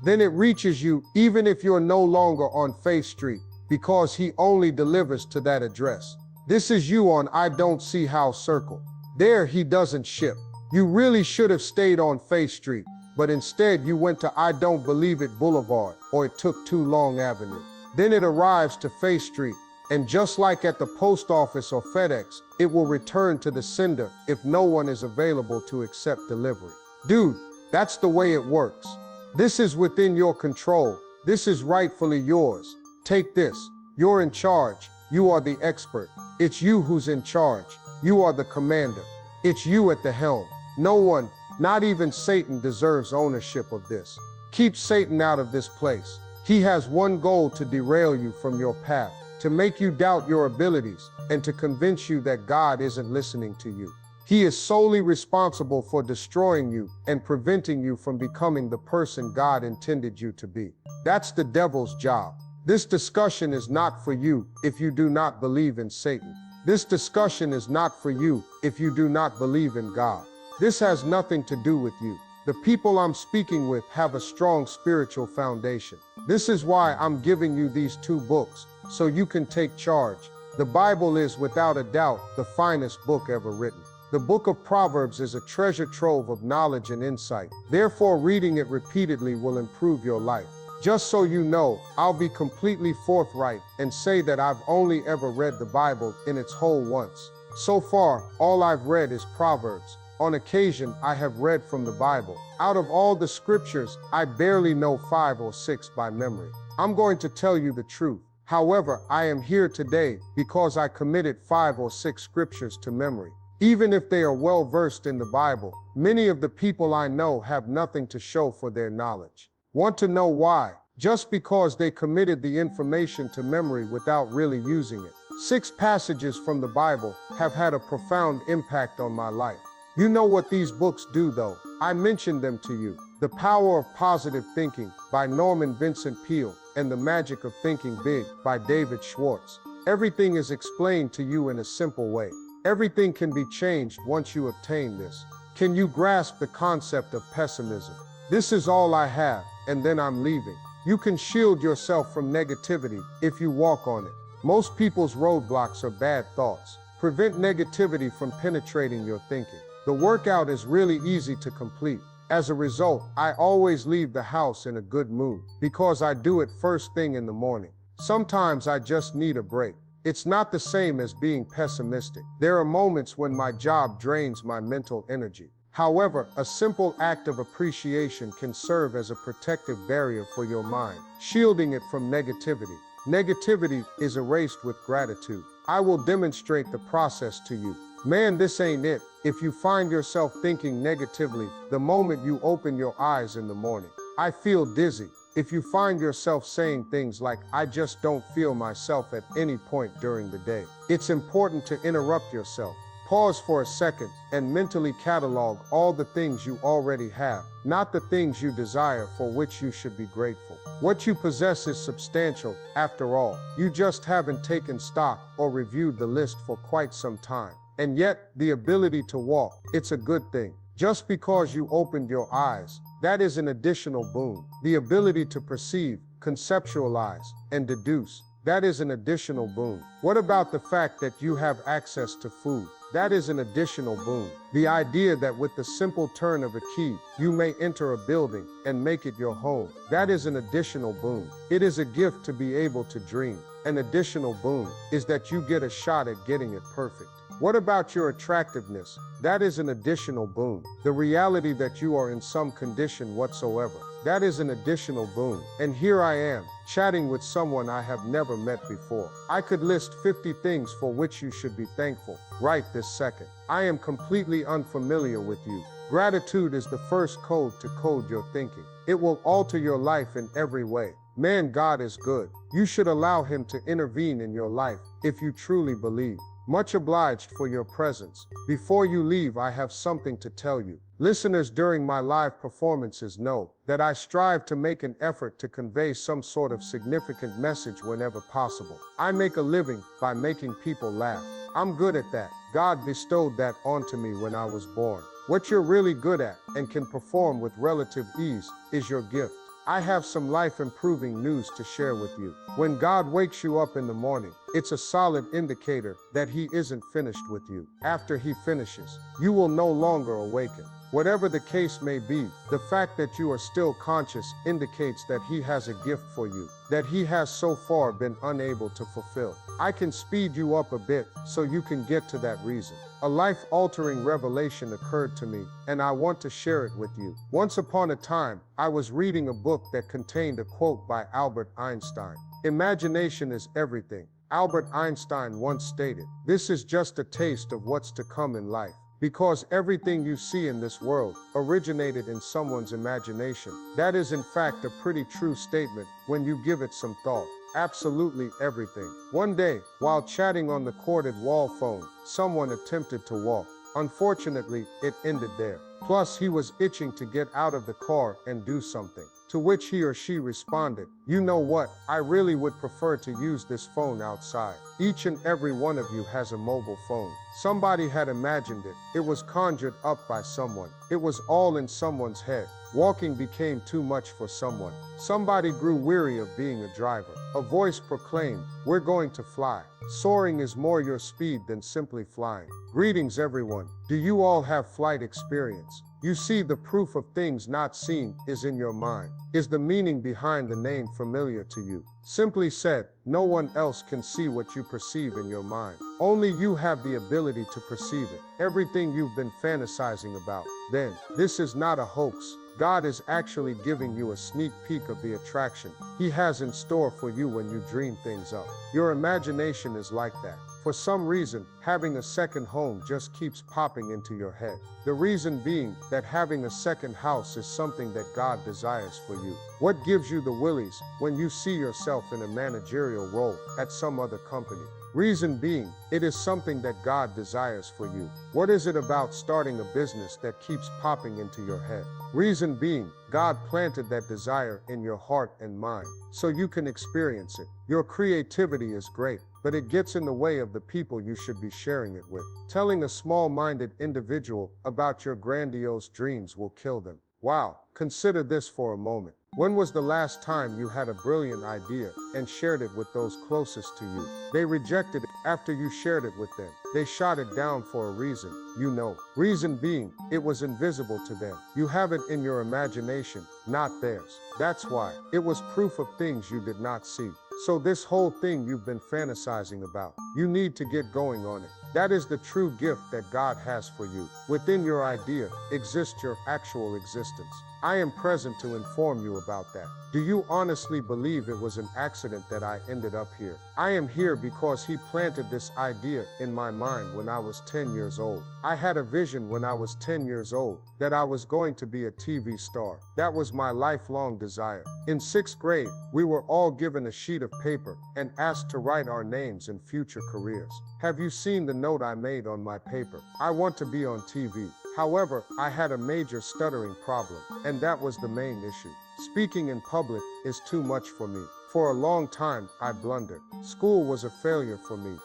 Then it reaches you even if you're no longer on Faith Street, because he only delivers to that address. This is you on I Don't See How Circle. There he doesn't ship. You really should have stayed on Faith Street, but instead you went to I Don't Believe It Boulevard, or It Took Too Long Avenue. Then it arrives to Faith Street, and just like at the post office or FedEx, it will return to the sender if no one is available to accept delivery. Dude, that's the way it works. This is within your control. This is rightfully yours. Take this. You're in charge. You are the expert. It's you who's in charge. You are the commander. It's you at the helm. No one, not even Satan, deserves ownership of this. Keep Satan out of this place. He has one goal: to derail you from your path, to make you doubt your abilities, and to convince you that God isn't listening to you. He is solely responsible for destroying you and preventing you from becoming the person God intended you to be. That's the devil's job. This discussion is not for you if you do not believe in Satan. This discussion is not for you if you do not believe in God. This has nothing to do with you. The people I'm speaking with have a strong spiritual foundation. This is why I'm giving you these 2 books, so you can take charge. The Bible is, without a doubt, the finest book ever written. The book of Proverbs is a treasure trove of knowledge and insight. Therefore, reading it repeatedly will improve your life. Just so you know, I'll be completely forthright and say that I've only ever read the Bible in its whole once. So far, all I've read is Proverbs. On occasion, I have read from the Bible. Out of all the scriptures, I barely know 5 or 6 by memory. I'm going to tell you the truth. However, I am here today because I committed 5 or 6 scriptures to memory. Even if they are well versed in the Bible, many of the people I know have nothing to show for their knowledge. Want to know why? Just because they committed the information to memory without really using it. 6 passages from the Bible have had a profound impact on my life. You know what these books do, though. I mentioned them to you. The Power of Positive Thinking by Norman Vincent Peale and The Magic of Thinking Big by David Schwartz. Everything is explained to you in a simple way. Everything can be changed once you obtain this. Can you grasp the concept of pessimism? This is all I have, and then I'm leaving. You can shield yourself from negativity if you walk on it. Most people's roadblocks are bad thoughts. Prevent negativity from penetrating your thinking. The workout is really easy to complete. As a result, I always leave the house in a good mood because I do it first thing in the morning. Sometimes I just need a break. It's not the same as being pessimistic. There are moments when my job drains my mental energy. However, a simple act of appreciation can serve as a protective barrier for your mind, shielding it from negativity. Negativity is erased with gratitude. I will demonstrate the process to you. Man, this ain't it. If you find yourself thinking negatively the moment you open your eyes in the morning, I feel dizzy. If you find yourself saying things like, I just don't feel myself at any point during the day, it's important to interrupt yourself. Pause for a second and mentally catalog all the things you already have, not the things you desire for which you should be grateful. What you possess is substantial, after all. You just haven't taken stock or reviewed the list for quite some time. And yet, the ability to walk, it's a good thing. Just because you opened your eyes, that is an additional boon. The ability to perceive, conceptualize, and deduce. That is an additional boon. What about the fact that you have access to food? That is an additional boon. The idea that with the simple turn of a key, you may enter a building and make it your home. That is an additional boon. It is a gift to be able to dream. An additional boon is that you get a shot at getting it perfect. What about your attractiveness? That is an additional boon. The reality that you are in some condition whatsoever. That is an additional boon. And here I am, chatting with someone I have never met before. I could list 50 things for which you should be thankful right this second. I am completely unfamiliar with you. Gratitude is the first code to code your thinking. It will alter your life in every way. Man, God is good. You should allow Him to intervene in your life if you truly believe. Much obliged for your presence. Before you leave, I have something to tell you. Listeners during my live performances know that I strive to make an effort to convey some sort of significant message whenever possible. I make a living by making people laugh. I'm good at that. God bestowed that onto me when I was born. What you're really good at and can perform with relative ease is your gift. I have some life-improving news to share with you. When God wakes you up in the morning, it's a solid indicator that He isn't finished with you. After He finishes, you will no longer awaken. Whatever the case may be, the fact that you are still conscious indicates that He has a gift for you that He has so far been unable to fulfill. I can speed you up a bit so you can get to that reason. A life-altering revelation occurred to me, and I want to share it with you. Once upon a time, I was reading a book that contained a quote by Albert Einstein. "Imagination is everything." Albert Einstein once stated, "This is just a taste of what's to come in life." Because everything you see in this world originated in someone's imagination. That is in fact a pretty true statement when you give it some thought. Absolutely everything. One day, while chatting on the corded wall phone, someone attempted to walk. Unfortunately, it ended there. Plus, he was itching to get out of the car and do something. To which he or she responded, "You know what? I really would prefer to use this phone outside." Each and every one of you has a mobile phone. Somebody had imagined it. It was conjured up by someone. It was all in someone's head. Walking became too much for someone. Somebody grew weary of being a driver. A voice proclaimed, "We're going to fly." Soaring is more your speed than simply flying. Greetings everyone. Do you all have flight experience? You see, the proof of things not seen is in your mind. Is the meaning behind the name familiar to you? Simply said, no one else can see what you perceive in your mind. Only you have the ability to perceive it. Everything you've been fantasizing about. Then, this is not a hoax. God is actually giving you a sneak peek of the attraction He has in store for you when you dream things up. Your imagination is like that. For some reason, having a second home just keeps popping into your head. The reason being that having a second house is something that God desires for you. What gives you the willies when you see yourself in a managerial role at some other company? Reason being, it is something that God desires for you. What is it about starting a business that keeps popping into your head? Reason being, God planted that desire in your heart and mind so you can experience it. Your creativity is great, but it gets in the way of the people you should be sharing it with. Telling a small-minded individual about your grandiose dreams will kill them. Wow, consider this for a moment. When was the last time you had a brilliant idea and shared it with those closest to you? They rejected it after you shared it with them. They shot it down for a reason, you know. Reason being, it was invisible to them. You have it in your imagination, not theirs. That's why. It was proof of things you did not see. So this whole thing you've been fantasizing about, you need to get going on it. That is the true gift that God has for you. Within your idea exists your actual existence. I am present to inform you about that. Do you honestly believe it was an accident that I ended up here? I am here because He planted this idea in my mind when I was 10 years old. I had a vision when I was 10 years old that I was going to be a TV star. That was my lifelong desire. In 6th grade, we were all given a sheet of paper and asked to write our names and future careers. Have you seen the note I made on my paper? I want to be on TV. However, I had a major stuttering problem, and that was the main issue. Speaking in public is too much for me. For a long time, I blundered. School was a failure for me.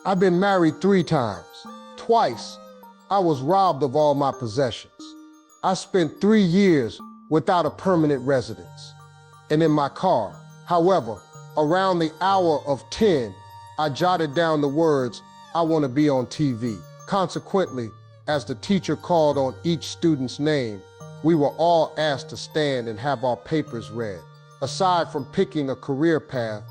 I've been married 3 times. Twice, I was robbed of all my possessions. I spent 3 years without a permanent residence. and in my car. However, around the hour of 10, I jotted down the words, "I want to be on TV." Consequently, as the teacher called on each student's name, we were all asked to stand and have our papers read. Aside from picking a career path,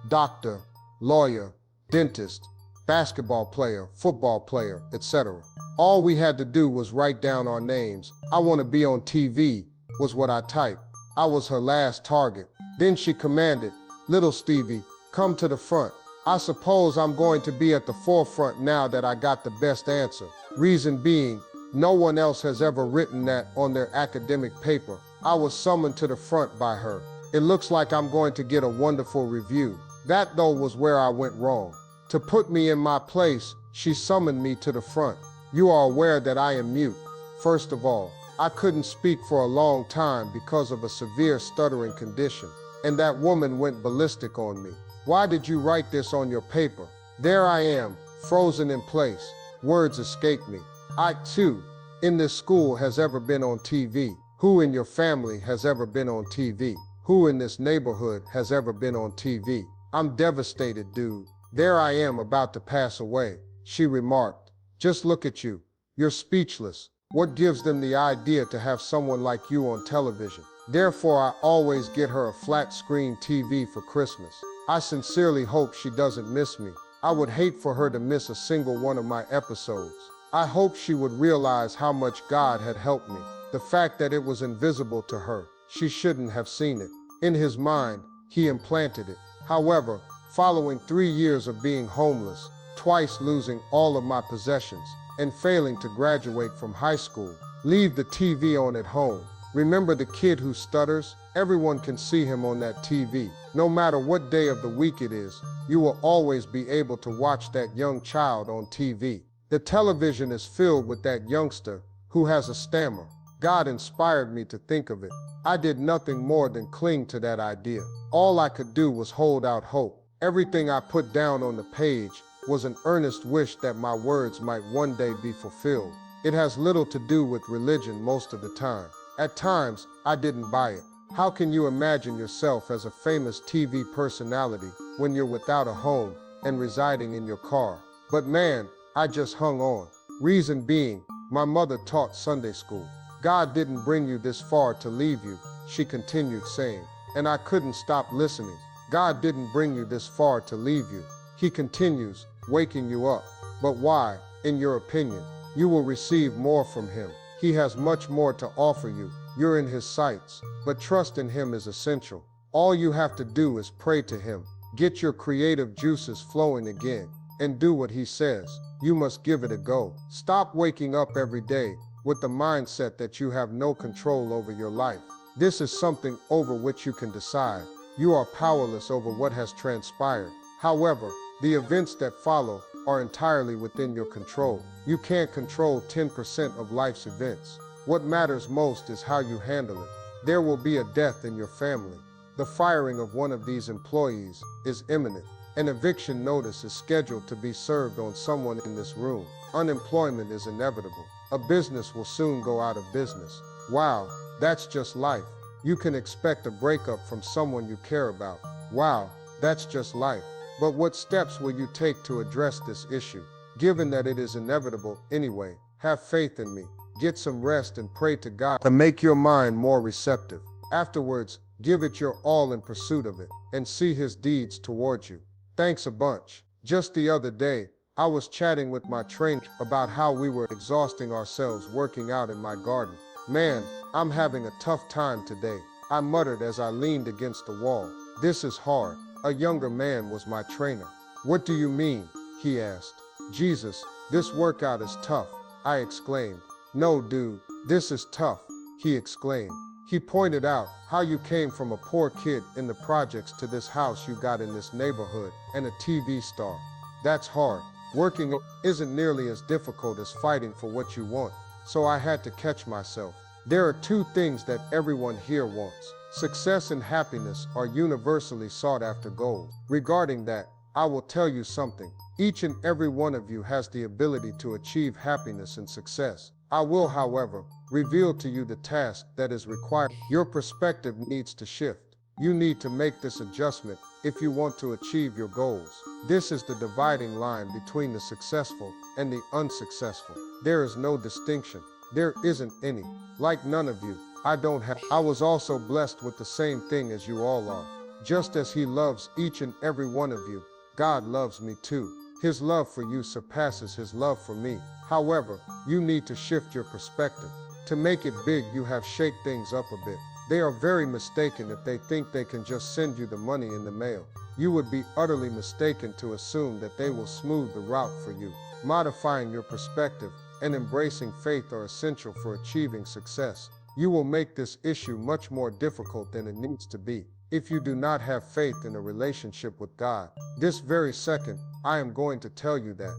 doctor, lawyer, dentist, basketball player, football player, etc., all we had to do was write down our names. "I want to be on TV" was what I typed. I was her last target. Then she commanded, "Little Stevie, come to the front." I suppose I'm going to be at the forefront now that I got the best answer. Reason being, no one else has ever written that on their academic paper. I was summoned to the front by her. It looks like I'm going to get a wonderful review. That, though, was where I went wrong. To put me in my place, she summoned me to the front. You are aware that I am mute. First of all, I couldn't speak for a long time because of a severe stuttering condition, and that woman went ballistic on me. "Why did you write this on your paper?" There I am, frozen in place. Words escaped me. I, too, in this school has ever been on TV. Who in your family has ever been on TV? Who in this neighborhood has ever been on TV? I'm devastated, dude. There I am about to pass away. She remarked, "Just look at you. You're speechless. What gives them the idea to have someone like you on television?" Therefore, I always get her a flat screen TV for Christmas. I sincerely hope she doesn't miss me. I would hate for her to miss a single one of my episodes. I hope she would realize how much God had helped me. The fact that it was invisible to her, she shouldn't have seen it. In his mind, he implanted it. However, following 3 years of being homeless, twice losing all of my possessions, and failing to graduate from high school, leave the TV on at home. Remember the kid who stutters? Everyone can see him on that TV. No matter what day of the week it is, you will always be able to watch that young child on TV. The television is filled with that youngster who has a stammer. God inspired me to think of it. I did nothing more than cling to that idea. All I could do was hold out hope. Everything I put down on the page was an earnest wish that my words might one day be fulfilled. It has little to do with religion most of the time. At times, I didn't buy it. How can you imagine yourself as a famous TV personality when you're without a home and residing in your car? But man, I just hung on. Reason being, my mother taught Sunday school. God didn't bring you this far to leave you, she continued saying, and I couldn't stop listening. God didn't bring you this far to leave you. He continues, waking you up. But why, in your opinion? You will receive more from him. He has much more to offer you. You're in his sights, but trust in him is essential. All you have to do is pray to him. Get your creative juices flowing again, and do what he says. You must give it a go. Stop waking up every day with the mindset that you have no control over your life. This is something over which you can decide. You are powerless over what has transpired. However, the events that follow are entirely within your control. You can't control 10% of life's events. What matters most is how you handle it. There will be a death in your family. The firing of one of these employees is imminent. An eviction notice is scheduled to be served on someone in this room. Unemployment is inevitable. A business will soon go out of business. Wow, that's just life. You can expect a breakup from someone you care about. Wow, that's just life. But what steps will you take to address this issue? Given that it is inevitable anyway, have faith in me. Get some rest and pray to God to make your mind more receptive. Afterwards, give it your all in pursuit of it, and see his deeds towards you. Thanks a bunch. Just the other day, I was chatting with my trainer about how we were exhausting ourselves working out in my garden. "Man, I'm having a tough time today," I muttered as I leaned against the wall. "This is hard." A younger man was my trainer. "What do you mean?" he asked. "Jesus, this workout is tough," I exclaimed. "No, dude, this is tough," he exclaimed. He pointed out how you came from a poor kid in the projects to this house you got in this neighborhood and a TV star. That's hard. Working isn't nearly as difficult as fighting for what you want. So I had to catch myself. There are two things that everyone here wants. Success and happiness are universally sought after goals. Regarding that, I will tell you something. Each and every one of you has the ability to achieve happiness and success. I will, however, reveal to you the task that is required. Your perspective needs to shift. You need to make this adjustment if you want to achieve your goals. This is the dividing line between the successful and the unsuccessful. There is no distinction. There isn't any. Like none of you, I was also blessed with the same thing as you all are. Just as He loves each and every one of you, God loves me too. His love for you surpasses His love for me. However, you need to shift your perspective. To make it big, you have shaped things up a bit. They are very mistaken if they think they can just send you the money in the mail. You would be utterly mistaken to assume that they will smooth the route for you. Modifying your perspective and embracing faith are essential for achieving success. You will make this issue much more difficult than it needs to be. If you do not have faith in a relationship with God, this very second, I am going to tell you that.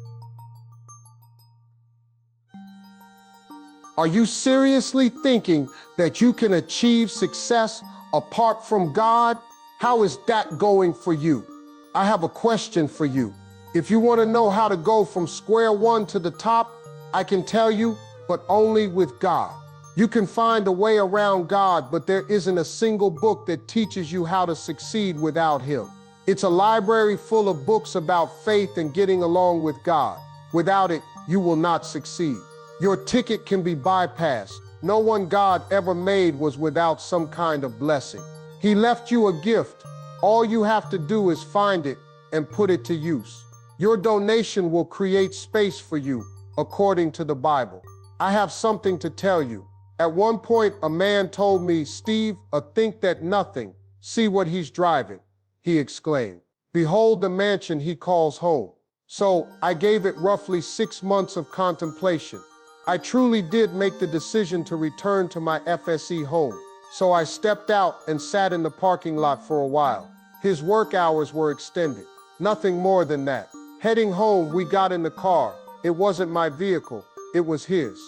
Are you seriously thinking that you can achieve success apart from God? How is that going for you? I have a question for you. If you want to know how to go from square one to the top, I can tell you, but only with God. You can find a way around God, but there isn't a single book that teaches you how to succeed without Him. It's a library full of books about faith and getting along with God. Without it, you will not succeed. Your ticket can be bypassed. No one God ever made was without some kind of blessing. He left you a gift. All you have to do is find it and put it to use. Your donation will create space for you, according to the Bible. I have something to tell you. At one point, a man told me, "Steve, think that nothing. See what he's driving," he exclaimed. "Behold the mansion he calls home." So I gave it roughly 6 months of contemplation. I truly did make the decision to return to my FSE home. So I stepped out and sat in the parking lot for a while. His work hours were extended. Nothing more than that. Heading home, we got in the car. It wasn't my vehicle, it was his.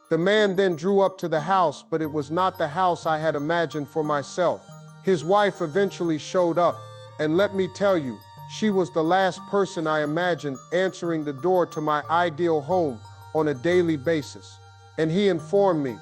The man then drew up to the house, but it was not the house I had imagined for myself. His wife eventually showed up, and let me tell you, she was the last person I imagined answering the door to my ideal home on a daily basis. And he informed me,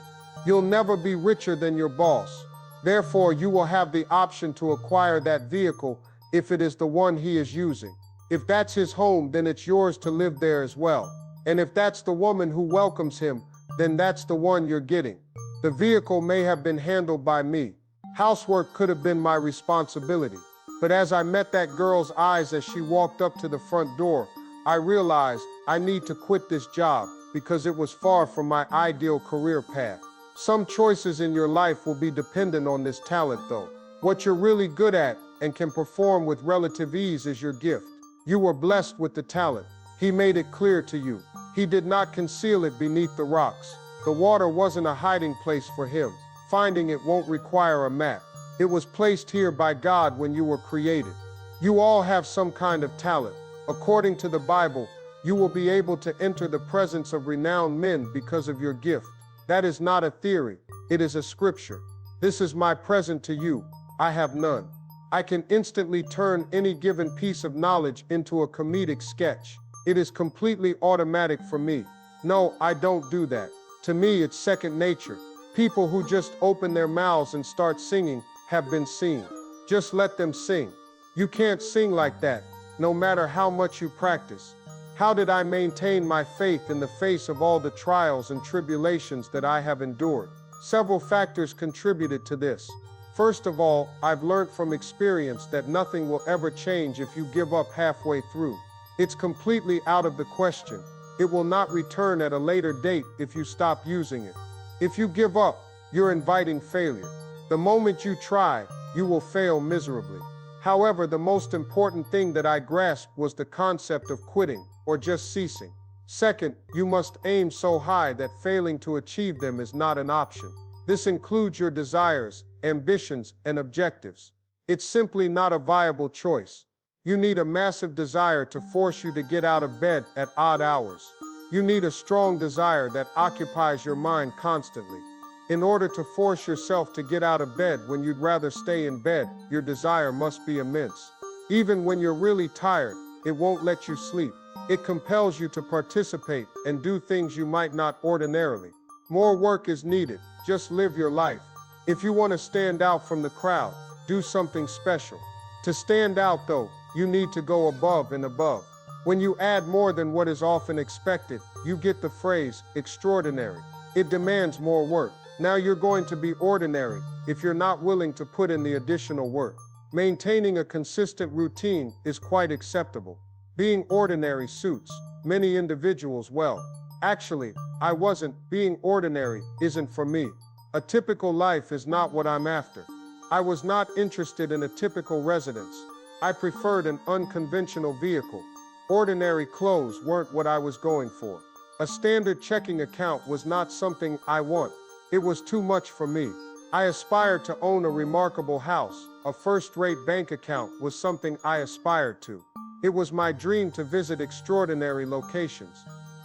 "You'll never be richer than your boss. Therefore, you will have the option to acquire that vehicle if it is the one he is using. If that's his home, then it's yours to live there as well. And if that's the woman who welcomes him, then that's the one you're getting." The vehicle may have been handled by me. Housework could have been my responsibility. But as I met that girl's eyes as she walked up to the front door, I realized I need to quit this job because it was far from my ideal career path. Some choices in your life will be dependent on this talent though. What you're really good at and can perform with relative ease is your gift. You were blessed with the talent. He made it clear to you. He did not conceal it beneath the rocks. The water wasn't a hiding place for him. Finding it won't require a map. It was placed here by God when you were created. You all have some kind of talent. According to the Bible, you will be able to enter the presence of renowned men because of your gift. That is not a theory, it is a scripture. This is my present to you. I have none. I can instantly turn any given piece of knowledge into a comedic sketch. It is completely automatic for me. No, I don't do that. To me, it's second nature. People who just open their mouths and start singing have been seen. Just let them sing. You can't sing like that, no matter how much you practice. How did I maintain my faith in the face of all the trials and tribulations that I have endured? Several factors contributed to this. First of all, I've learned from experience that nothing will ever change if you give up halfway through. It's completely out of the question. It will not return at a later date if you stop using it. If you give up, you're inviting failure. The moment you try, you will fail miserably. However, the most important thing that I grasped was the concept of quitting or just ceasing. Second, you must aim so high that failing to achieve them is not an option. This includes your desires, ambitions, and objectives. It's simply not a viable choice. You need a massive desire to force you to get out of bed at odd hours. You need a strong desire that occupies your mind constantly. In order to force yourself to get out of bed when you'd rather stay in bed, your desire must be immense. Even when you're really tired, it won't let you sleep. It compels you to participate and do things you might not ordinarily. More work is needed. Just live your life. If you want to stand out from the crowd, Do something special. To stand out, though, you need to go above and above. When you add more than what is often expected, you get the phrase extraordinary. It demands more work. Now you're going to be ordinary if you're not willing to put in the additional work. Maintaining a consistent routine is quite acceptable. Being ordinary suits many individuals well. Actually, I wasn't. Being ordinary isn't for me. A typical life is not what I'm after. I was not interested in a typical residence. I preferred an unconventional vehicle. Ordinary clothes weren't what I was going for. A standard checking account was not something I want. It was too much for me. I aspired to own a remarkable house. A first-rate bank account was something I aspired to. It was my dream to visit extraordinary locations.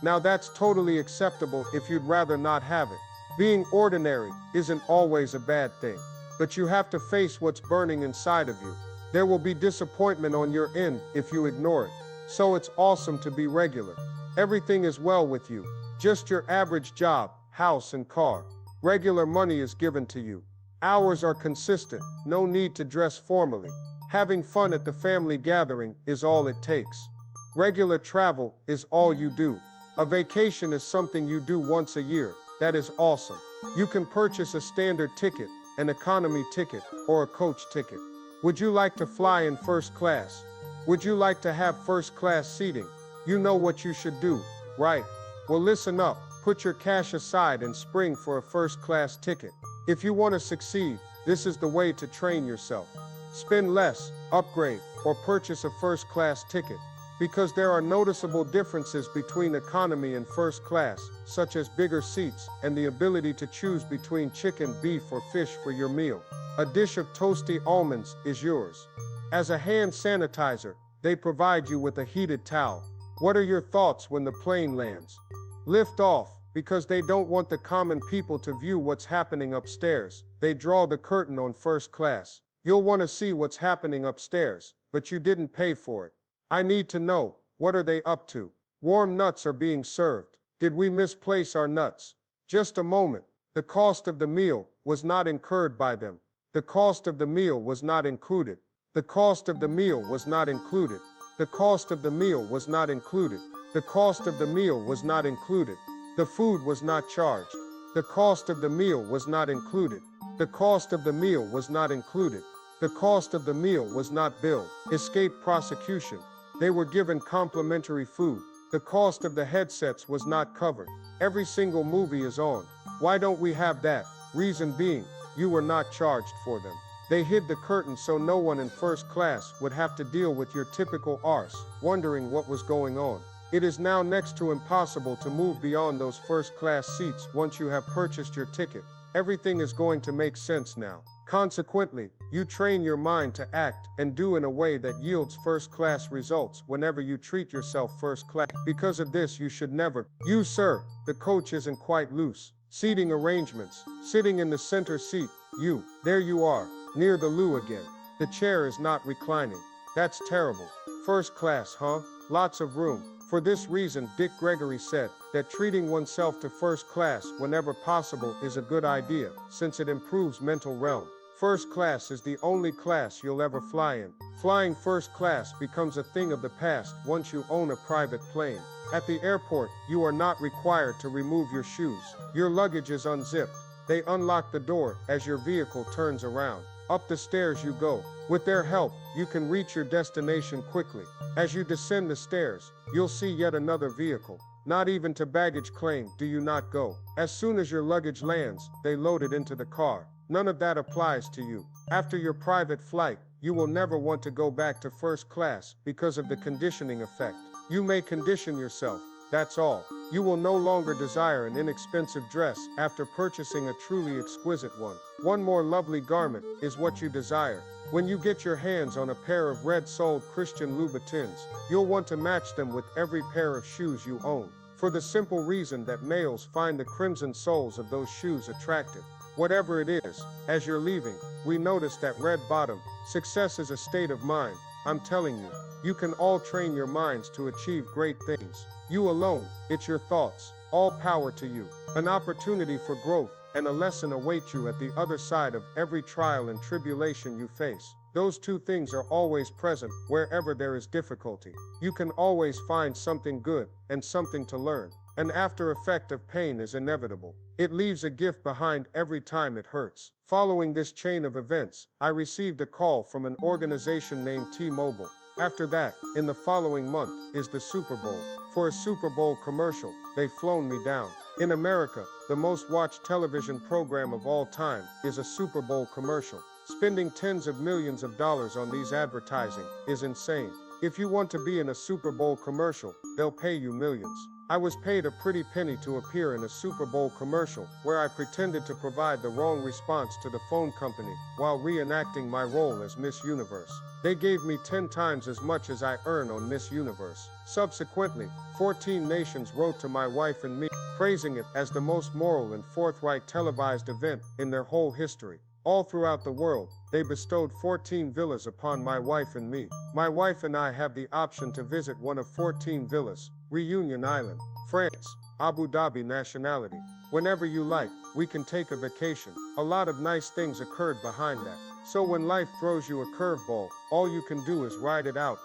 Now that's totally acceptable if you'd rather not have it. Being ordinary isn't always a bad thing, but you have to face what's burning inside of you. There will be disappointment on your end if you ignore it. So it's awesome to be regular. Everything is well with you. Just your average job, house and car. Regular money is given to you. Hours are consistent. No need to dress formally. Having fun at the family gathering is all it takes. Regular travel is all you do. A vacation is something you do once a year. That is awesome. You can purchase a standard ticket, an economy ticket, or a coach ticket. Would you like to fly in first class? Would you like to have first class seating? You know what you should do, right? Well, listen up. Put your cash aside and spring for a first class ticket. If you want to succeed, this is the way to train yourself. Spend less, upgrade, or purchase a first class ticket. Because there are noticeable differences between economy and first class, such as bigger seats and the ability to choose between chicken, beef, or fish for your meal. A dish of toasty almonds is yours. As a hand sanitizer, they provide you with a heated towel. What are your thoughts when the plane lands? Lift off, because they don't want the common people to view what's happening upstairs. They draw the curtain on first class. You'll want to see what's happening upstairs, but you didn't pay for it. I need to know, what are they up to? Warm nuts are being served. Did we misplace our nuts? Just a moment. The cost of the meal was not incurred by them. The cost of the meal was not included. The cost of the meal was not included. The cost of the meal was not included. The cost of the meal was not included. The food was not charged. The cost of the meal was not included. The cost of the meal was not included. The cost of the meal was not billed. Escape prosecution. They were given complimentary food. The cost of the headsets was not covered. Every single movie is on. Why don't we have that? Reason being, you were not charged for them. They hid the curtain so no one in first class would have to deal with your typical arse, wondering what was going on. It is now next to impossible to move beyond those first class seats once you have purchased your ticket. Everything is going to make sense now. Consequently, you train your mind to act and do in a way that yields first-class results whenever you treat yourself first class. Because of this, you should never. You, sir, the coach isn't quite loose. Seating arrangements. Sitting in the center seat. You. There you are, near the loo again. The chair is not reclining. That's terrible. First class, huh? Lots of room. For this reason, Dick Gregory said that treating oneself to first class whenever possible is a good idea, since it improves mental realm. First class is the only class you'll ever fly in. Flying first class becomes a thing of the past once you own a private plane. At the airport, you are not required to remove your shoes. Your luggage is unzipped. They unlock the door as your vehicle turns around. Up the stairs you go. With their help, you can reach your destination quickly. As you descend the stairs, you'll see yet another vehicle. Not even to baggage claim do you not go. As soon as your luggage lands, they load it into the car. None of that applies to you. After your private flight, you will never want to go back to first class because of the conditioning effect. You may condition yourself, that's all. You will no longer desire an inexpensive dress after purchasing a truly exquisite one. One more lovely garment is what you desire. When you get your hands on a pair of red-soled Christian Louboutins, you'll want to match them with every pair of shoes you own, for the simple reason that males find the crimson soles of those shoes attractive. Whatever it is, as you're leaving, we notice that red bottom. Success is a state of mind. I'm telling you, you can all train your minds to achieve great things. You alone, it's your thoughts. All power to you. An opportunity for growth and a lesson awaits you at the other side of every trial and tribulation you face. Those two things are always present wherever there is difficulty. You can always find something good and something to learn. An after effect of pain is inevitable. It leaves a gift behind every time it hurts. Following this chain of events, I received a call from an organization named T-Mobile. After that, in the following month, is the Super Bowl. For a Super Bowl commercial, they've flown me down. In America, the most watched television program of all time is a Super Bowl commercial. Spending tens of millions of dollars on these advertising is insane. If you want to be in a Super Bowl commercial, they'll pay you millions. I was paid a pretty penny to appear in a Super Bowl commercial where I pretended to provide the wrong response to the phone company while reenacting my role as Miss Universe. They gave me 10 times as much as I earn on Miss Universe. Subsequently, 14 nations wrote to my wife and me, praising it as the most moral and forthright televised event in their whole history. All throughout the world, they bestowed 14 villas upon my wife and me. My wife and I have the option to visit one of 14 villas, Reunion Island, France, Abu Dhabi nationality. Whenever you like, we can take a vacation. A lot of nice things occurred behind that. So when life throws you a curveball, all you can do is ride it out.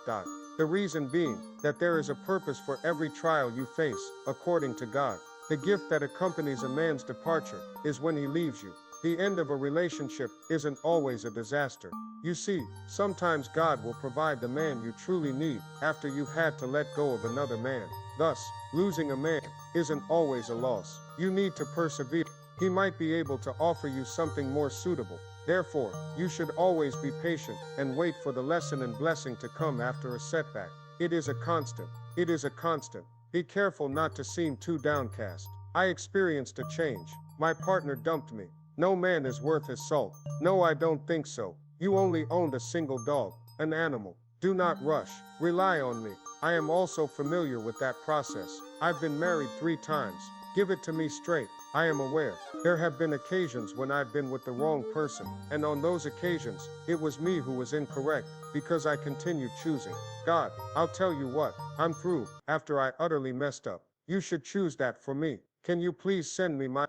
The reason being that there is a purpose for every trial you face, according to God. The gift that accompanies a man's departure is when he leaves you. The end of a relationship isn't always a disaster. You see, sometimes God will provide the man you truly need after you've had to let go of another man. Thus, losing a man isn't always a loss. You need to persevere. He might be able to offer you something more suitable. Therefore, you should always be patient and wait for the lesson and blessing to come after a setback. It is a constant. It is a constant. Be careful not to seem too downcast. I experienced a change. My partner dumped me. No man is worth his salt. No, I don't think so. You only owned a single dog, an animal. Do not rush. Rely on me. I am also familiar with that process. I've been married 3 times. Give it to me straight. I am aware. There have been occasions when I've been with the wrong person, and on those occasions, it was me who was incorrect, because I continued choosing. God, I'll tell you what, I'm through. After I utterly messed up. You should choose that for me. Can you please send me my